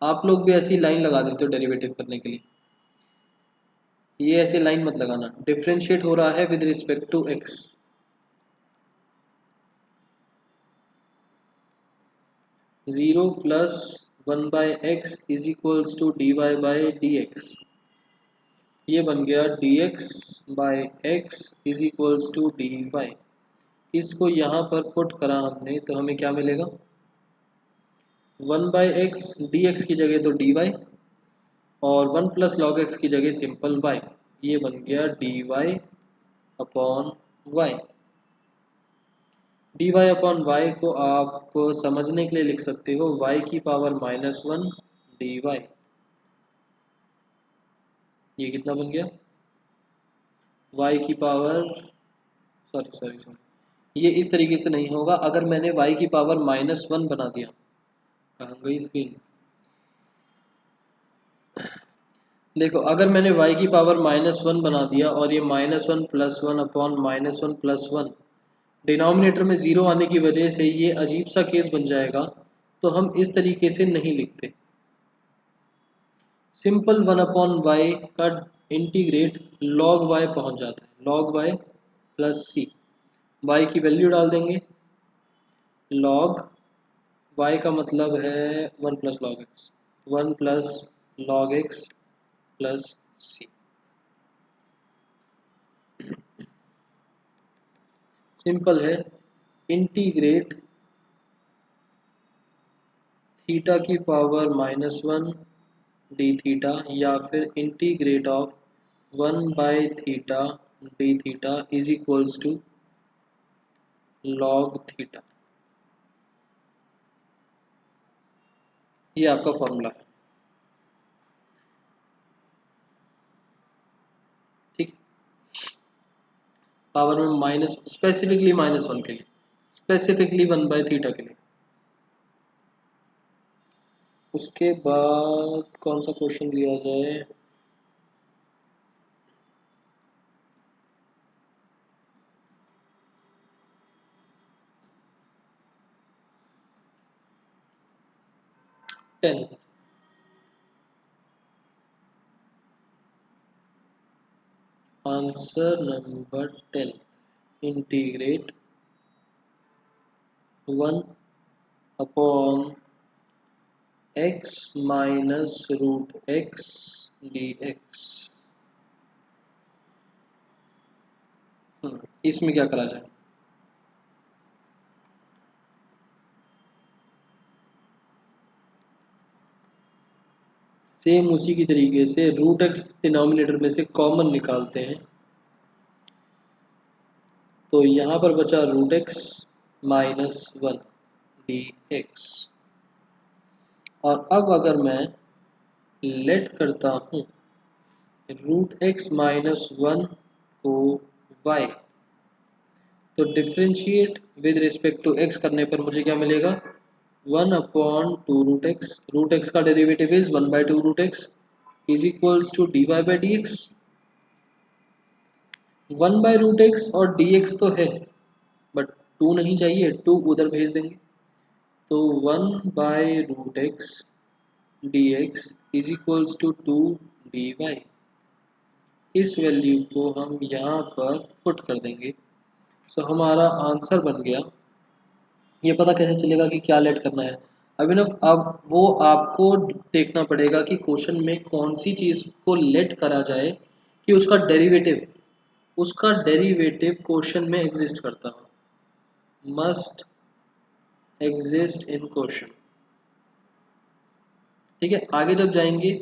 आप लोग भी ऐसी लाइन लगा देते हो डेरिवेटिव करने के लिए। ये ऐसे लाइन मत लगाना। डिफरेंशिएट हो रहा है with respect to x. 0 plus 1 by x is equals to d y by d x. ये बन गया dx by x is equals to d y. इसको यहाँ पर पुट करा हमने तो हमें क्या मिलेगा? 1 बाई एक्स डी एक्स की जगह तो डी वाई, और 1 प्लस लॉग एक्स की जगह सिंपल वाई। ये बन गया d y upon y. D y upon y को आप समझने के लिए लिख सकते हो वाई की पावर -1 डी वाई। ये कितना बन गया? वाई की पावर, सॉरी सॉरी सॉरी, ये इस तरीके से नहीं होगा। अगर मैंने y की पावर -1 बना दिया, कहाँ गई स्क्रीन? देखो, अगर मैंने y की पावर -1 बना दिया और ये -1 प्लस 1 अपॉन -1 प्लस 1, डिनोमिनेटर में ज़ीरो आने की वजह से ये अजीब सा केस बन जाएगा। तो हम इस तरीके से नहीं लिखते। सिंपल 1 अपॉन वाई का इंटीग्रेट log y पहुंच जाता है, log y plus c. y की वैल्यू डाल देंगे। log y का मतलब है 1 plus log x, 1 plus log x plus c. Simple है। इंटीग्रेट थीटा की पावर -1 डी थीटा, या फिर integrate of 1 by theta d theta is equals to log theta. ये आपका फॉर्मूला है। ठीक, पावर में माइनस, स्पेसिफिकली -1 के लिए, स्पेसिफिकली 1 बाई थीटा के लिए। उसके बाद कौन सा क्वेश्चन लिया जाए? Ten. Answer number 10, integrate 1 upon x minus root x d x. इसमें क्या करा जाए? सेम उसी की तरीके से रूट एक्स डिनोमिनेटर में से कॉमन निकालते हैं। तो यहाँ पर बचा रूट एक्स -1 डी एक्स। और अब अगर मैं लेट करता हूँ रूट एक्स -1 को y, तो differentiate with respect to x करने पर मुझे क्या मिलेगा? 1 अपॉन 2 रूट एक्स का derivative is 1 by 2 root x is equals to d y by d x. 1 by root x और डी एक्स तो है, बट 2 नहीं चाहिए, 2 उधर भेज देंगे। तो 1 by root x d x is equals to 2 d y. इस वैल्यू को हम यहाँ पर पुट कर देंगे। सो हमारा आंसर बन गया। ये पता कैसे चलेगा कि क्या लेट करना है? अभिनव, अब वो आपको देखना पड़ेगा कि क्वेश्चन में कौन सी चीज़ को लेट करा जाए कि उसका डेरिवेटिव क्वेश्चन में एग्जिस्ट करता हो। Must exist in question. ठीक है, आगे जब जाएंगे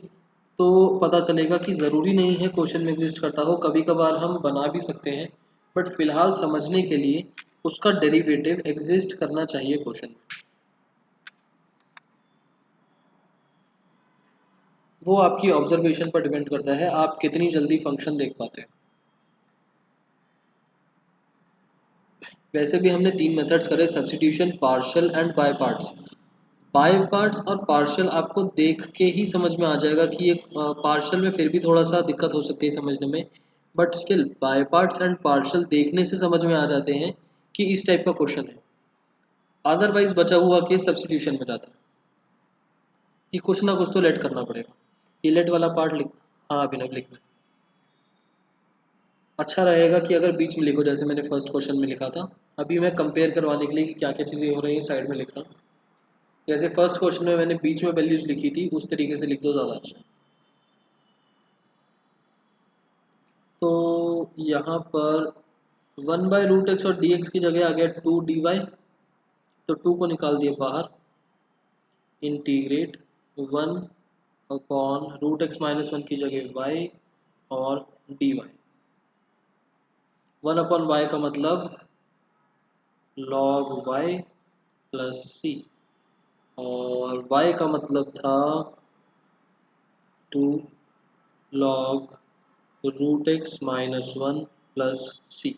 तो पता चलेगा कि ज़रूरी नहीं है क्वेश्चन में एग्जिस्ट करता हो, कभी कभार हम बना भी सकते हैं। बट फिलहाल समझने के लिए उसका डेरिवेटिव एग्जिस्ट करना चाहिए क्वेश्चन में। वो आपकी ऑब्जर्वेशन पर डिपेंड करता है, आप कितनी जल्दी फंक्शन देख पाते हैं। वैसे भी हमने 3 मेथड्स करे, substitution, partial and by parts. By parts और पार्शियल आपको देख के ही समझ में आ जाएगा कि ये पार्शियल में फिर भी थोड़ा सा दिक्कत हो सकती है समझने में, but still by parts and partial देखने से समझ में आ जाते हैं कि इस टाइप का क्वेश्चन है। अदरवाइज बचा हुआ केस सब्स्टिट्यूशन में जाता है कि कुछ ना कुछ तो लेट करना पड़ेगा। ये लेट वाला पार्ट लिख, हाँ अभिनव लिखना अच्छा रहेगा कि अगर बीच में लिखो, जैसे मैंने फर्स्ट क्वेश्चन में लिखा था। अभी मैं कंपेयर करवाने के लिए कि क्या क्या चीज़ें हो रही हैं साइड में लिख रहा हूँ। जैसे फर्स्ट क्वेश्चन में मैंने बीच में वैल्यूज लिखी थी उस तरीके से लिख दो, ज़्यादा अच्छा है। तो यहाँ पर 1/√x और dx की जगह आ गया 2 dy, तो 2 को निकाल दिया बाहर। इंटीग्रेट 1/√x-1 की जगह y और dy। 1/y का मतलब log y प्लस c, और y का मतलब था 2 log√x-1 प्लस c।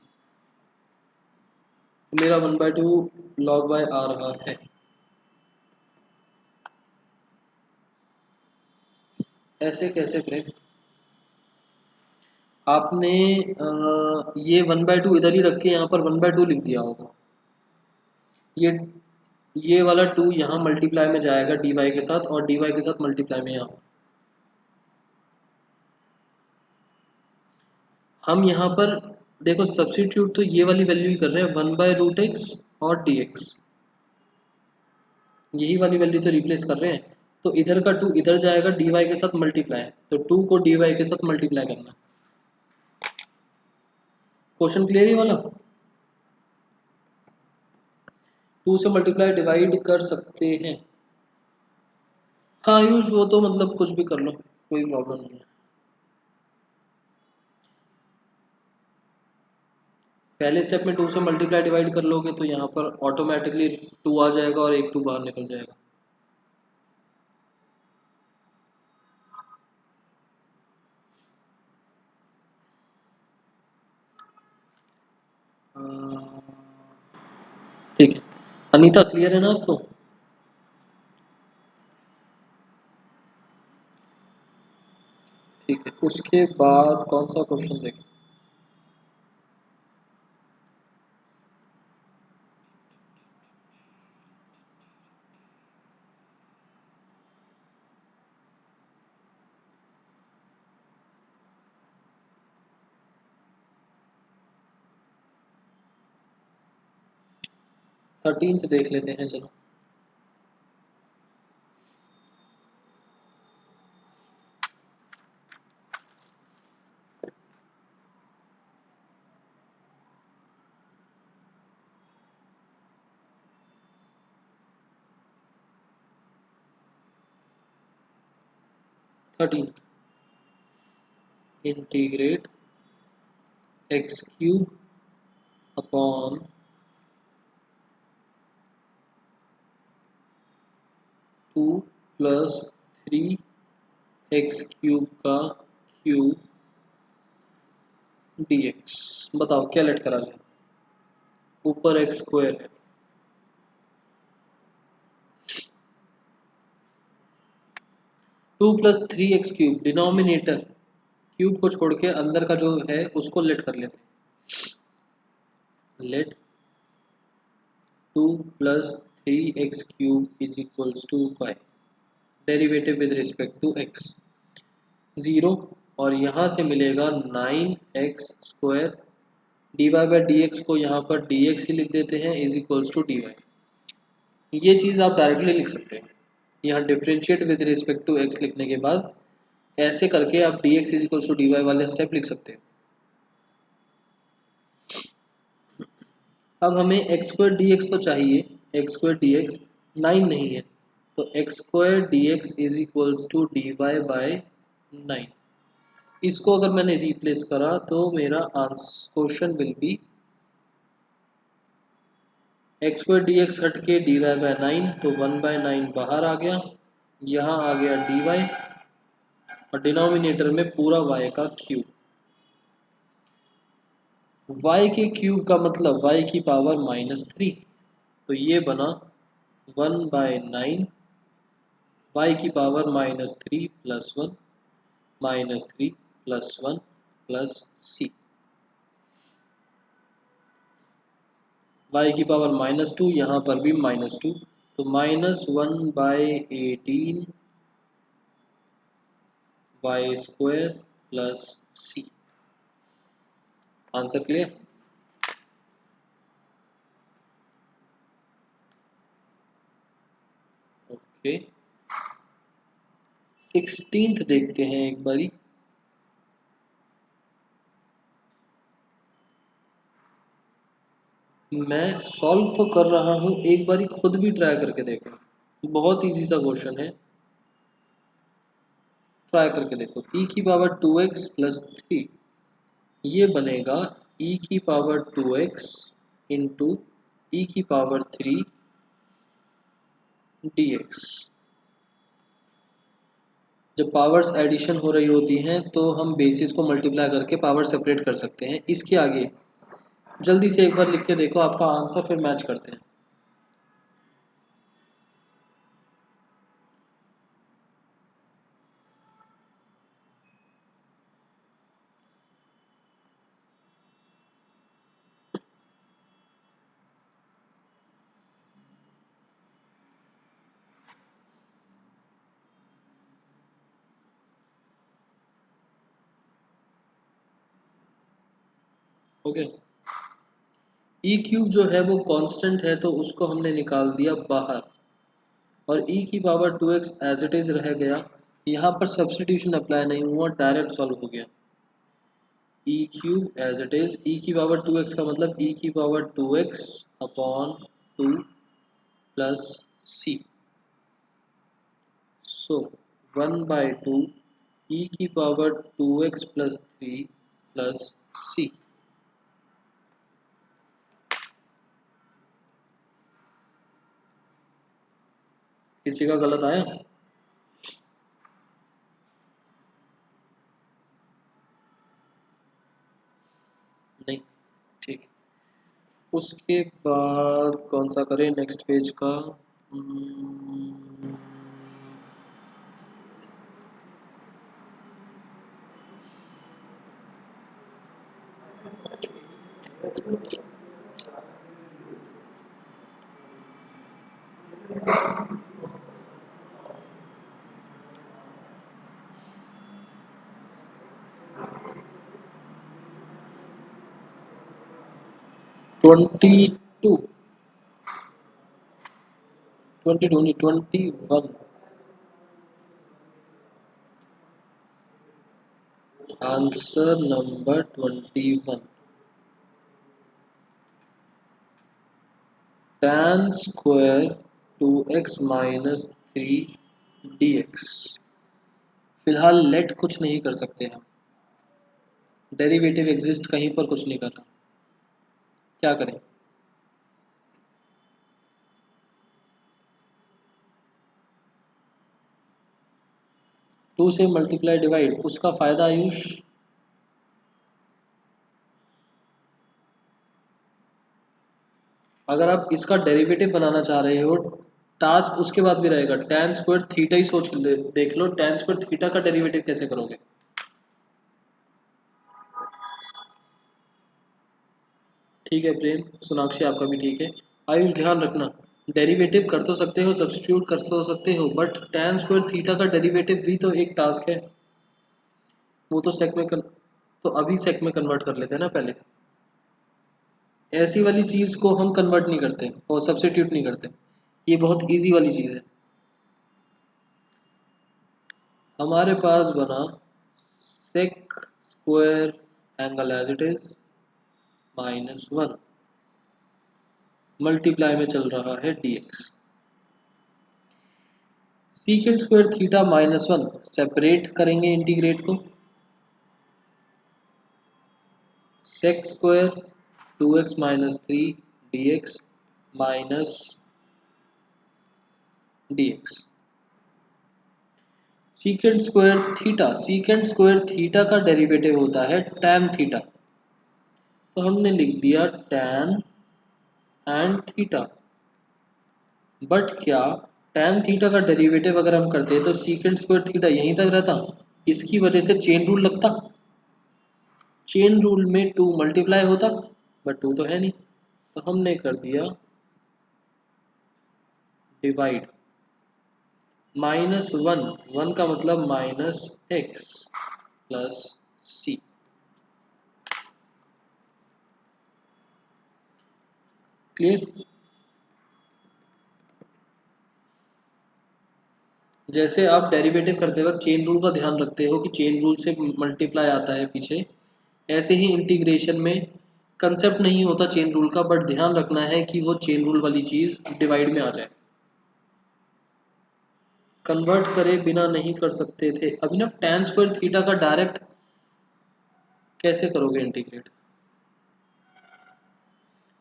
मेरा 1/2 log y आ रहा है। ऐसे कैसे करें? आपने ये 1/2 इधर ही रख के यहाँ पर 1/2 लिख दिया होगा। ये ये वाला 2 यहाँ मल्टीप्लाई में जाएगा dy के साथ, और dy के साथ मल्टीप्लाई में यहाँ। हम यहाँ पर देखो सब्स्टिट्यूट तो ये वाली वैल्यू ही कर रहे हैं, 1/√x और dx, यही वाली वैल्यू तो रिप्लेस कर रहे हैं। तो इधर का 2 इधर जाएगा dy के साथ मल्टीप्लाई, तो 2 को dy के साथ मल्टीप्लाई करना। क्वेश्चन क्लियर ही वाला? 2 से मल्टीप्लाई डिवाइड कर सकते हैं। हाँ यूज वो तो मतलब कुछ भी कर लो, कोई प्रॉब्लम नहीं है। पहले स्टेप में 2 से मल्टीप्लाई डिवाइड कर लोगे तो यहाँ पर ऑटोमेटिकली 2 आ जाएगा और एक 2 बाहर निकल जाएगा। ठीक है अनीता, क्लियर है ना आपको? ठीक है, उसके बाद कौन सा क्वेश्चन देखें? थर्टीन्थ देख लेते हैं चलो। Thirteen, integrate x³ upon 2 plus 3x³ का क्यूब dx। बताओ क्या लेट करा जाए? ऊपर x² है, 2 प्लस 3x³ डिनोमिनेटर क्यूब को छोड़ के अंदर का जो है उसको लेट कर लेते हैं। Let 2 plus 3x³ is equals to y, derivative with respect to x 0, और यहाँ से मिलेगा 9x²। dy by d x को यहाँ पर dx ही लिख देते हैं इज इक्वल्स टू dy। ये चीज़ आप डायरेक्टली लिख सकते हैं, यहाँ differentiate with respect to x लिखने के बाद ऐसे करके आप dx is equals to dy वाले स्टेप लिख सकते हैं। अब हमें x² dx तो चाहिए, x² dx 9 नहीं है, तो x² dx is equals to dy by 9। इसको अगर मैंने रिप्लेस करा तो मेरा answer question will be x² dx हट के dy बाय 9, तो 1/9 बाहर आ गया, यहाँ आ गया dy, और डिनोमिनेटर में पूरा y का क्यूब। y के क्यूब का मतलब y की पावर -3, तो ये बना 1/9 y की पावर -3 + 1 -3 + 1 प्लस c, y की पावर -2, यहाँ पर भी -2, तो -1/18 y² plus c। Answer clear? Okay, 16th देखते हैं एक बारी। मैं सॉल्व तो कर रहा हूँ, एक बारी खुद भी ट्राई करके देखो, बहुत इजी सा क्वेश्चन है, ट्राई करके देखो। e की पावर 2x प्लस 3, ये बनेगा e की पावर 2x इंटू e की पावर 3 dx। जब पावर्स एडिशन हो रही होती हैं तो हम बेसिस को मल्टीप्लाई करके पावर सेपरेट कर सकते हैं। इसके आगे जल्दी से एक बार लिख के देखो, आपका आंसर फिर मैच करते हैं। ओके, ई क्यूब जो है वो कांस्टेंट है तो उसको हमने निकाल दिया बाहर, और e की power 2x as it is रह गया। यहाँ पर सब्सटीट्यूशन अप्लाई नहीं हुआ, डायरेक्ट सॉल्व हो गया। e cube as it is, e की पावर 2x का मतलब e की power 2x upon 2 plus c, so 1/2 e की power 2x plus 3 plus c। किसी का गलत आया? नहीं, ठीक। उसके बाद कौन सा करें नेक्स्ट पेज का? 22, 22 नहीं, 21। Answer number 21, tan square 2x minus 3 dx। फिलहाल लेट कुछ नहीं कर सकते हम, डेरिवेटिव एग्जिस्ट कहीं पर कुछ नहीं कर रहा, क्या करें? टू से मल्टीप्लाई डिवाइड, उसका फायदा आयुष, अगर आप इसका डेरिवेटिव बनाना चाह रहे हो, टास्क उसके बाद भी रहेगा। tan स्क्वायर थीटा ही सोच के देख लो, tan स्क्वायर थीटा का डेरिवेटिव कैसे करोगे? ठीक है प्रेम, सोनाक्षी आपका भी ठीक है। आयुष ध्यान रखना, डेरिवेटिव कर तो सकते हो, सब्स्टिट्यूट कर तो सकते हो, बट tan स्क्वायर थीटा का डेरिवेटिव भी तो एक टास्क है। वो तो सेक में तो अभी सेक में कन्वर्ट कर लेते हैं ना पहले। ऐसी वाली चीज को हम कन्वर्ट नहीं करते और सब्स्टिट्यूट नहीं करते, ये बहुत इजी वाली चीज है। हमारे पास बना sec square angle as it is -1, multiply में चल रहा है dx। Second square theta -1, separate करेंगे इंटीग्रेट को, sec square 2x minus 3 dx minus dx। Second square theta का डेरिवेटिव होता है tan थीटा, तो हमने लिख दिया tan एंड थीटा। बट क्या tan थीटा का डेरिवेटिव अगर हम करते तो सीकेंट स्क्वायर थीटा यहीं तक रहता, इसकी वजह से चेन रूल लगता, चेन रूल में 2 मल्टीप्लाई होता, बट 2 तो है नहीं, तो हमने कर दिया डिवाइड। -1, 1 का मतलब -x प्लस सी। क्लियर? जैसे आप डेरिवेटिव करते वक्त चेन रूल का ध्यान रखते हो कि चेन रूल से मल्टीप्लाई आता है पीछे, ऐसे ही इंटीग्रेशन में कंसेप्ट नहीं होता चेन रूल का, बट ध्यान रखना है कि वो चेन रूल वाली चीज डिवाइड में आ जाए। कन्वर्ट करे बिना नहीं कर सकते थे अभिनव, tan स्क्वायर थीटा का डायरेक्ट कैसे करोगे इंटीग्रेट?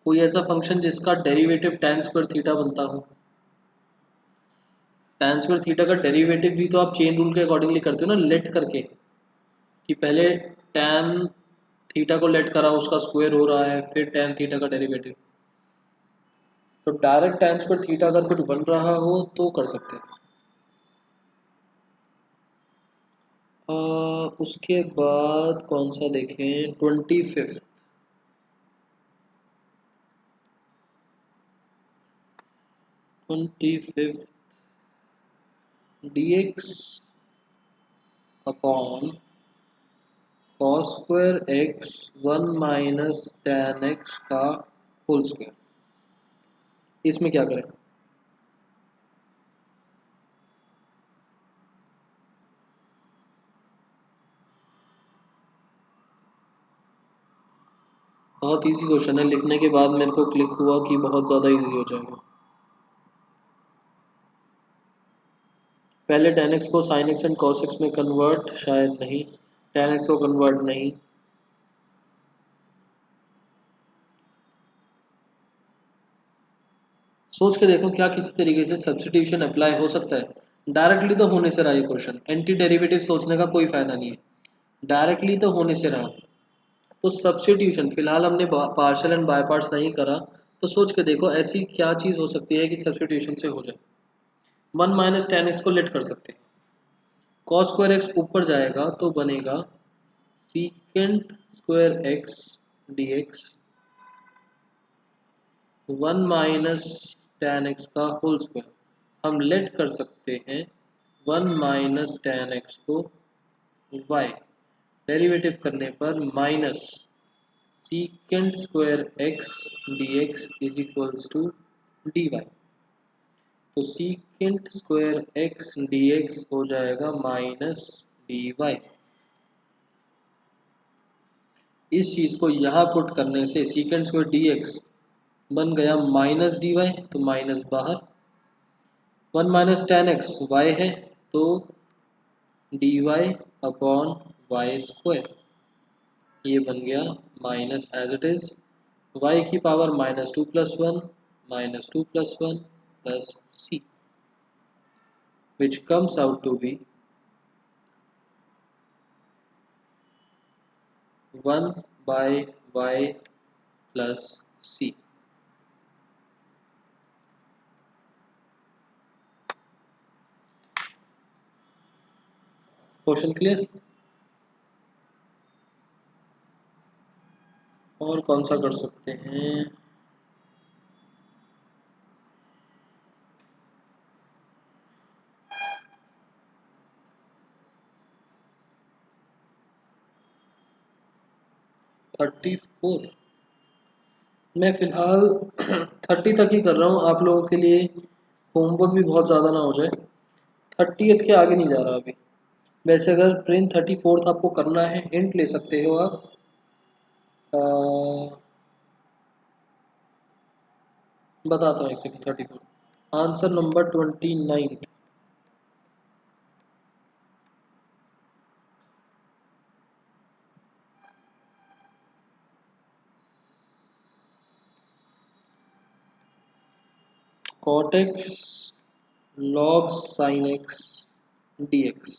कोई ऐसा फंक्शन जिसका डेरिवेटिव tan स्क्वायर थीटा बनता हो? tan स्क्वायर थीटा का डेरिवेटिव भी तो आप चेन रूल के अकॉर्डिंगली करते हो ना, लेट करके, कि पहले tan थीटा को लेट करा, उसका स्क्वायर हो रहा है, फिर tan थीटा का डेरिवेटिव। तो डायरेक्ट tan स्क्वायर थीटा अगर कुछ बन रहा हो तो कर सकते हैं। उसके बाद कौन सा देखें, 25, 25 dx upon cos square x 1 minus tan x का होल स्क्वायर, इसमें क्या करें? बहुत इजी क्वेश्चन है, लिखने के बाद मेरे को क्लिक हुआ कि बहुत ज़्यादा इजी हो जाएगा। पहले tan x को sin x and cos x में कन्वर्ट, शायद नहीं, tan x को कन्वर्ट नहीं, सोच के देखो क्या किसी तरीके से सब्स्टिट्यूशन अप्लाई हो सकता है। डायरेक्टली तो होने से रहा ये क्वेश्चन, एंटी डेरिवेटिव सोचने का कोई फायदा नहीं है, डायरेक्टली तो होने से रहा। तो सब्स्टिट्यूशन फिलहाल हमने पार्शियल एंड बाय पार्ट्स नहीं करा, तो सोच के देखो ऐसी क्या चीज़ हो सकती है कि सब्स्टिट्यूशन से हो जाए। 1 माइनस टेन एक्स को लेट कर सकते हैं, कॉस स्क्वायर एक्स ऊपर जाएगा तो बनेगा secant square x d x 1 minus tan x का होल स्क्वायर। हम लेट कर सकते हैं 1 माइनस टेन एक्स को y, डेरिवेटिव करने पर minus secant square x d x is equals to d y. तो secant square x d x हो जाएगा माइनस डी वाई। इस चीज को यहाँ पुट करने से सीकेंट स्क्वायर डी एक्स बन गया माइनस डी वाई, तो माइनस बाहर, 1 माइनस टेन एक्स वाई है, तो d y upon y square, ये बन गया minus as it is y की power -2 + 1 -2 + 1 plus c, which comes out to be 1 by y plus c। Question clear? और कौन सा कर सकते हैं? थर्टी फोर मैं फिलहाल 30 तक ही कर रहा हूँ, आप लोगों के लिए होमवर्क भी बहुत ज़्यादा ना हो जाए। 30th के आगे नहीं जा रहा अभी। वैसे अगर प्रिंट 34th आपको करना है, हिंट ले सकते हो आप। बताता हूँ एक second. 34 answer number 29, cot x log sin x dx।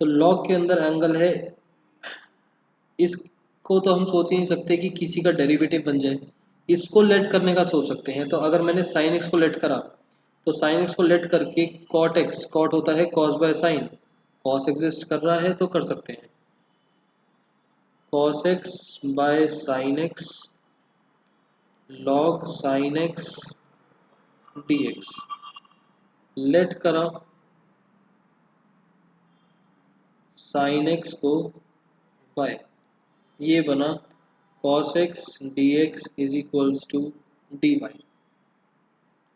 तो log के अंदर एंगल है, इसको तो हम सोच ही नहीं सकते कि किसी का डेरिवेटिव बन जाए, इसको लेट करने का सोच सकते हैं। तो अगर मैंने साइन एक्स को लेट करा तो साइन एक्स को लेट करके कॉट एक्स, कॉट होता है cos by sine, cos exist कर रहा है तो कर सकते हैं cos x by sine x log sine x d x. Let करा साइन एक्स को y, ये बना cos x dx is equals to dy,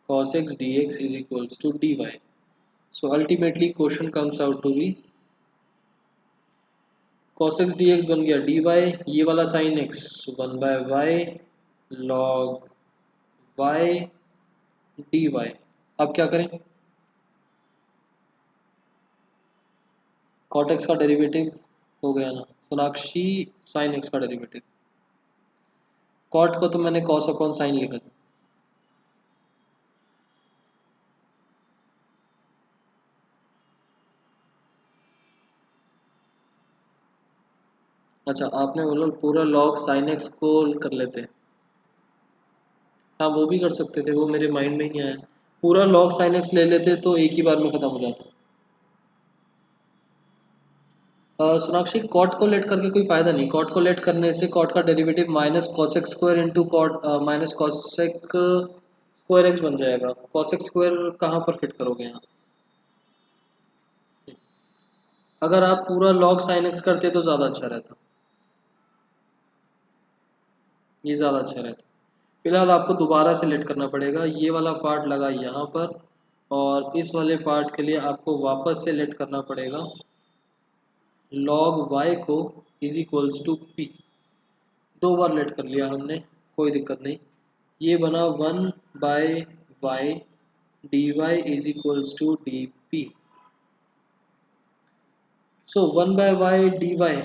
cos x dx is equals to dy. So ultimately question comes out to be cos x dx बन गया dy, ये वाला sin x 1 by y log y dy। अब क्या करें, cot x का डेरिवेटिव हो गया ना सोनाक्षी, sin x का डेरिवेटिव, cot को तो मैंने cos अपॉन sin लिखा था। अच्छा आपने बोला पूरा log sin x को कर लेते हैं, हाँ वो भी कर सकते थे, वो मेरे माइंड में ही आया। पूरा log sin x ले लेते तो एक ही बार में खत्म हो जाता। सोनाक्षी कॉट को लेट करके कोई फायदा नहीं, कॉट को लेट करने से कॉट का derivative minus cosec square into cot minus cosec square x बन जाएगा। कॉसेक स्क्वायर कहाँ पर फिट करोगे यहाँ, अगर आप पूरा log sin x करते तो ज़्यादा अच्छा रहता, ये ज़्यादा अच्छा रहता। फिलहाल आपको दोबारा से लेट करना पड़ेगा, ये वाला पार्ट लगा यहाँ पर और इस वाले पार्ट के लिए आपको वापस से लेट करना पड़ेगा log y को इज इक्वल्स टू पी। दो बार लेट कर लिया हमने, कोई दिक्कत नहीं। ये बना 1 by y d y is equals to d p. So 1 by y d y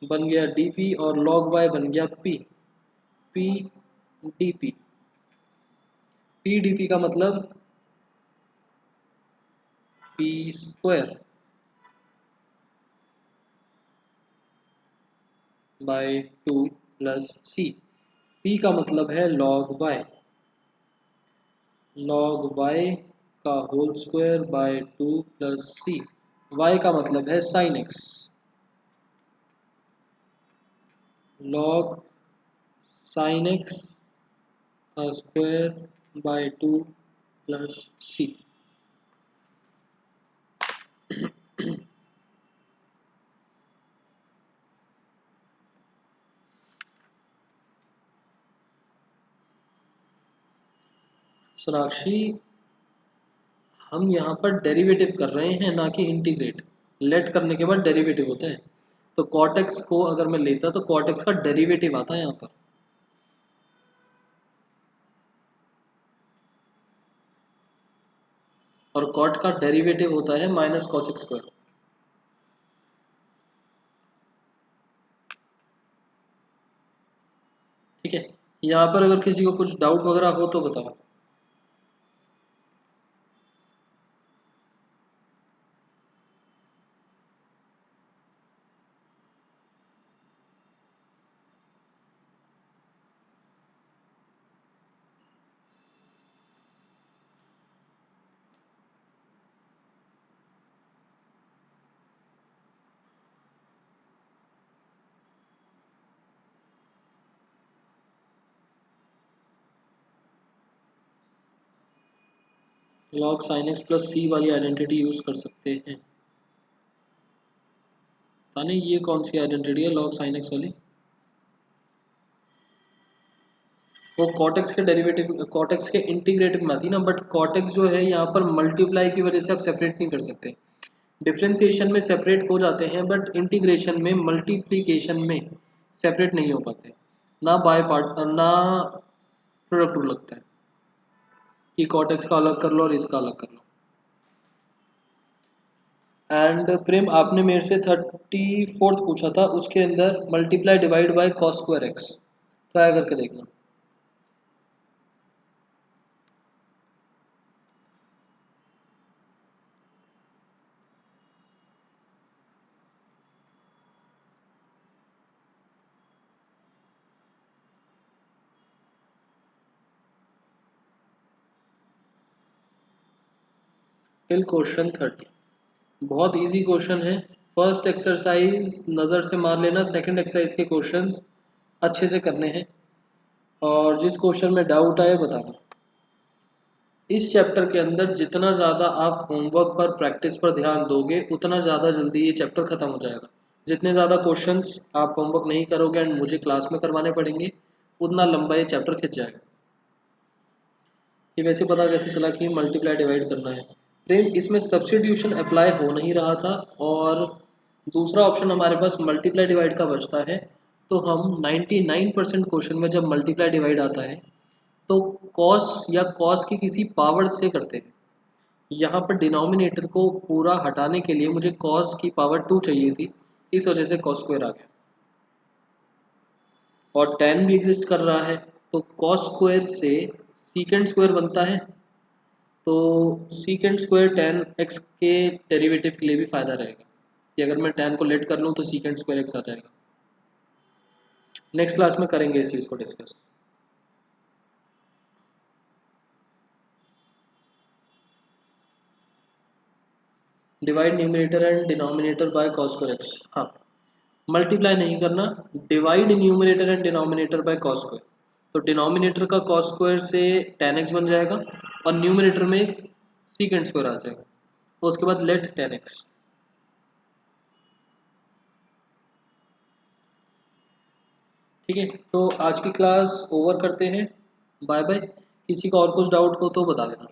बन गया डी पी और log y बन गया p, p d p. P d p का मतलब p square by 2 plus c. P का मतलब है log y, log y का whole square by 2 plus c. y का मतलब है sin x, log sin x का स्क्वायर बाय 2 प्लस सी। सोनाक्षी हम यहाँ पर डेरिवेटिव कर रहे हैं ना कि इंटीग्रेट। लेट करने के बाद डेरिवेटिव होता है, तो cot x को अगर मैं लेता तो cot x का डेरिवेटिव आता है यहाँ पर। और cot का डेरिवेटिव होता है माइनस cos x स्क्वायर। ठीक है, यहाँ पर अगर किसी को कुछ डाउट वगैरह हो तो बताओ। log sin x प्लस सी वाली आइडेंटिटी यूज कर सकते हैं। ताने ये कौन सी आइडेंटिटी है log sin x वाली? वो cot x के डेरिवेटिव, cot x के इंटीग्रेटिव में आती है ना, बट cot x जो है यहाँ पर मल्टीप्लाई की वजह से आप सेपरेट नहीं कर सकते। डिफरेंशिएशन में सेपरेट हो जाते हैं बट इंटीग्रेशन में मल्टीप्लिकेशन में सेपरेट नहीं हो पाते, ना बाय पार्ट ना प्रोडक्ट रूल लगता है कि cot x का अलग कर लो और इसका अलग कर लो। एंड प्रेम आपने मेरे से 34th पूछा था, उसके अंदर multiply divide by cos square x, try करके देखना। Till question 30। बहुत इजी क्वेश्चन है। फर्स्ट एक्सरसाइज नज़र से मार लेना, सेकंड एक्सरसाइज के क्वेश्चंस अच्छे से करने हैं और जिस क्वेश्चन में डाउट आए बताना। इस चैप्टर के अंदर जितना ज़्यादा आप होमवर्क पर प्रैक्टिस पर ध्यान दोगे उतना ज़्यादा जल्दी ये चैप्टर ख़त्म हो जाएगा। जितने ज़्यादा क्वेश्चंस आप होमवर्क नहीं करोगे एंड मुझे क्लास में करवाने पड़ेंगे उतना लंबा ये चैप्टर खिंच जाएगा। ये वैसे पता कैसे चला कि मल्टीप्लाई डिवाइड करना है प्रेम, इसमें सब्स्टिट्यूशन अप्लाई हो नहीं रहा था और दूसरा ऑप्शन हमारे पास मल्टीप्लाई डिवाइड का बचता है। तो हम 99% क्वेश्चन में जब मल्टीप्लाई डिवाइड आता है तो कॉस या कॉस की किसी पावर से करते हैं। यहाँ पर डिनोमिनेटर को पूरा हटाने के लिए मुझे कॉस की पावर 2 चाहिए थी, इस वजह से कॉस स्क्वायर आ गया। और tan भी एग्जिस्ट कर रहा है तो कॉस स्क्वायर से सीकेंड स्क्वायर बनता है, तो सीकेंड स्क्वायर tan x के डेरिवेटिव के लिए भी फायदा रहेगा कि अगर मैं tan को लेट कर लूँ तो सीकेंड स्क्वायर x आ जाएगा। नेक्स्ट क्लास में करेंगे इस चीज़ को discuss. Divide numerator and denominator by cos square x। हाँ, मल्टीप्लाई नहीं करना, divide numerator and denominator by cos square. तो डिनोमिनेटर का cos स्क्वायर से tan x बन जाएगा और न्यूमरेटर में सीकेंड स्क्वायर आ जाएगा, तो उसके बाद लेट tan x। ठीक है, तो आज की क्लास ओवर करते हैं। Bye bye. किसी का और कुछ डाउट हो तो बता देना।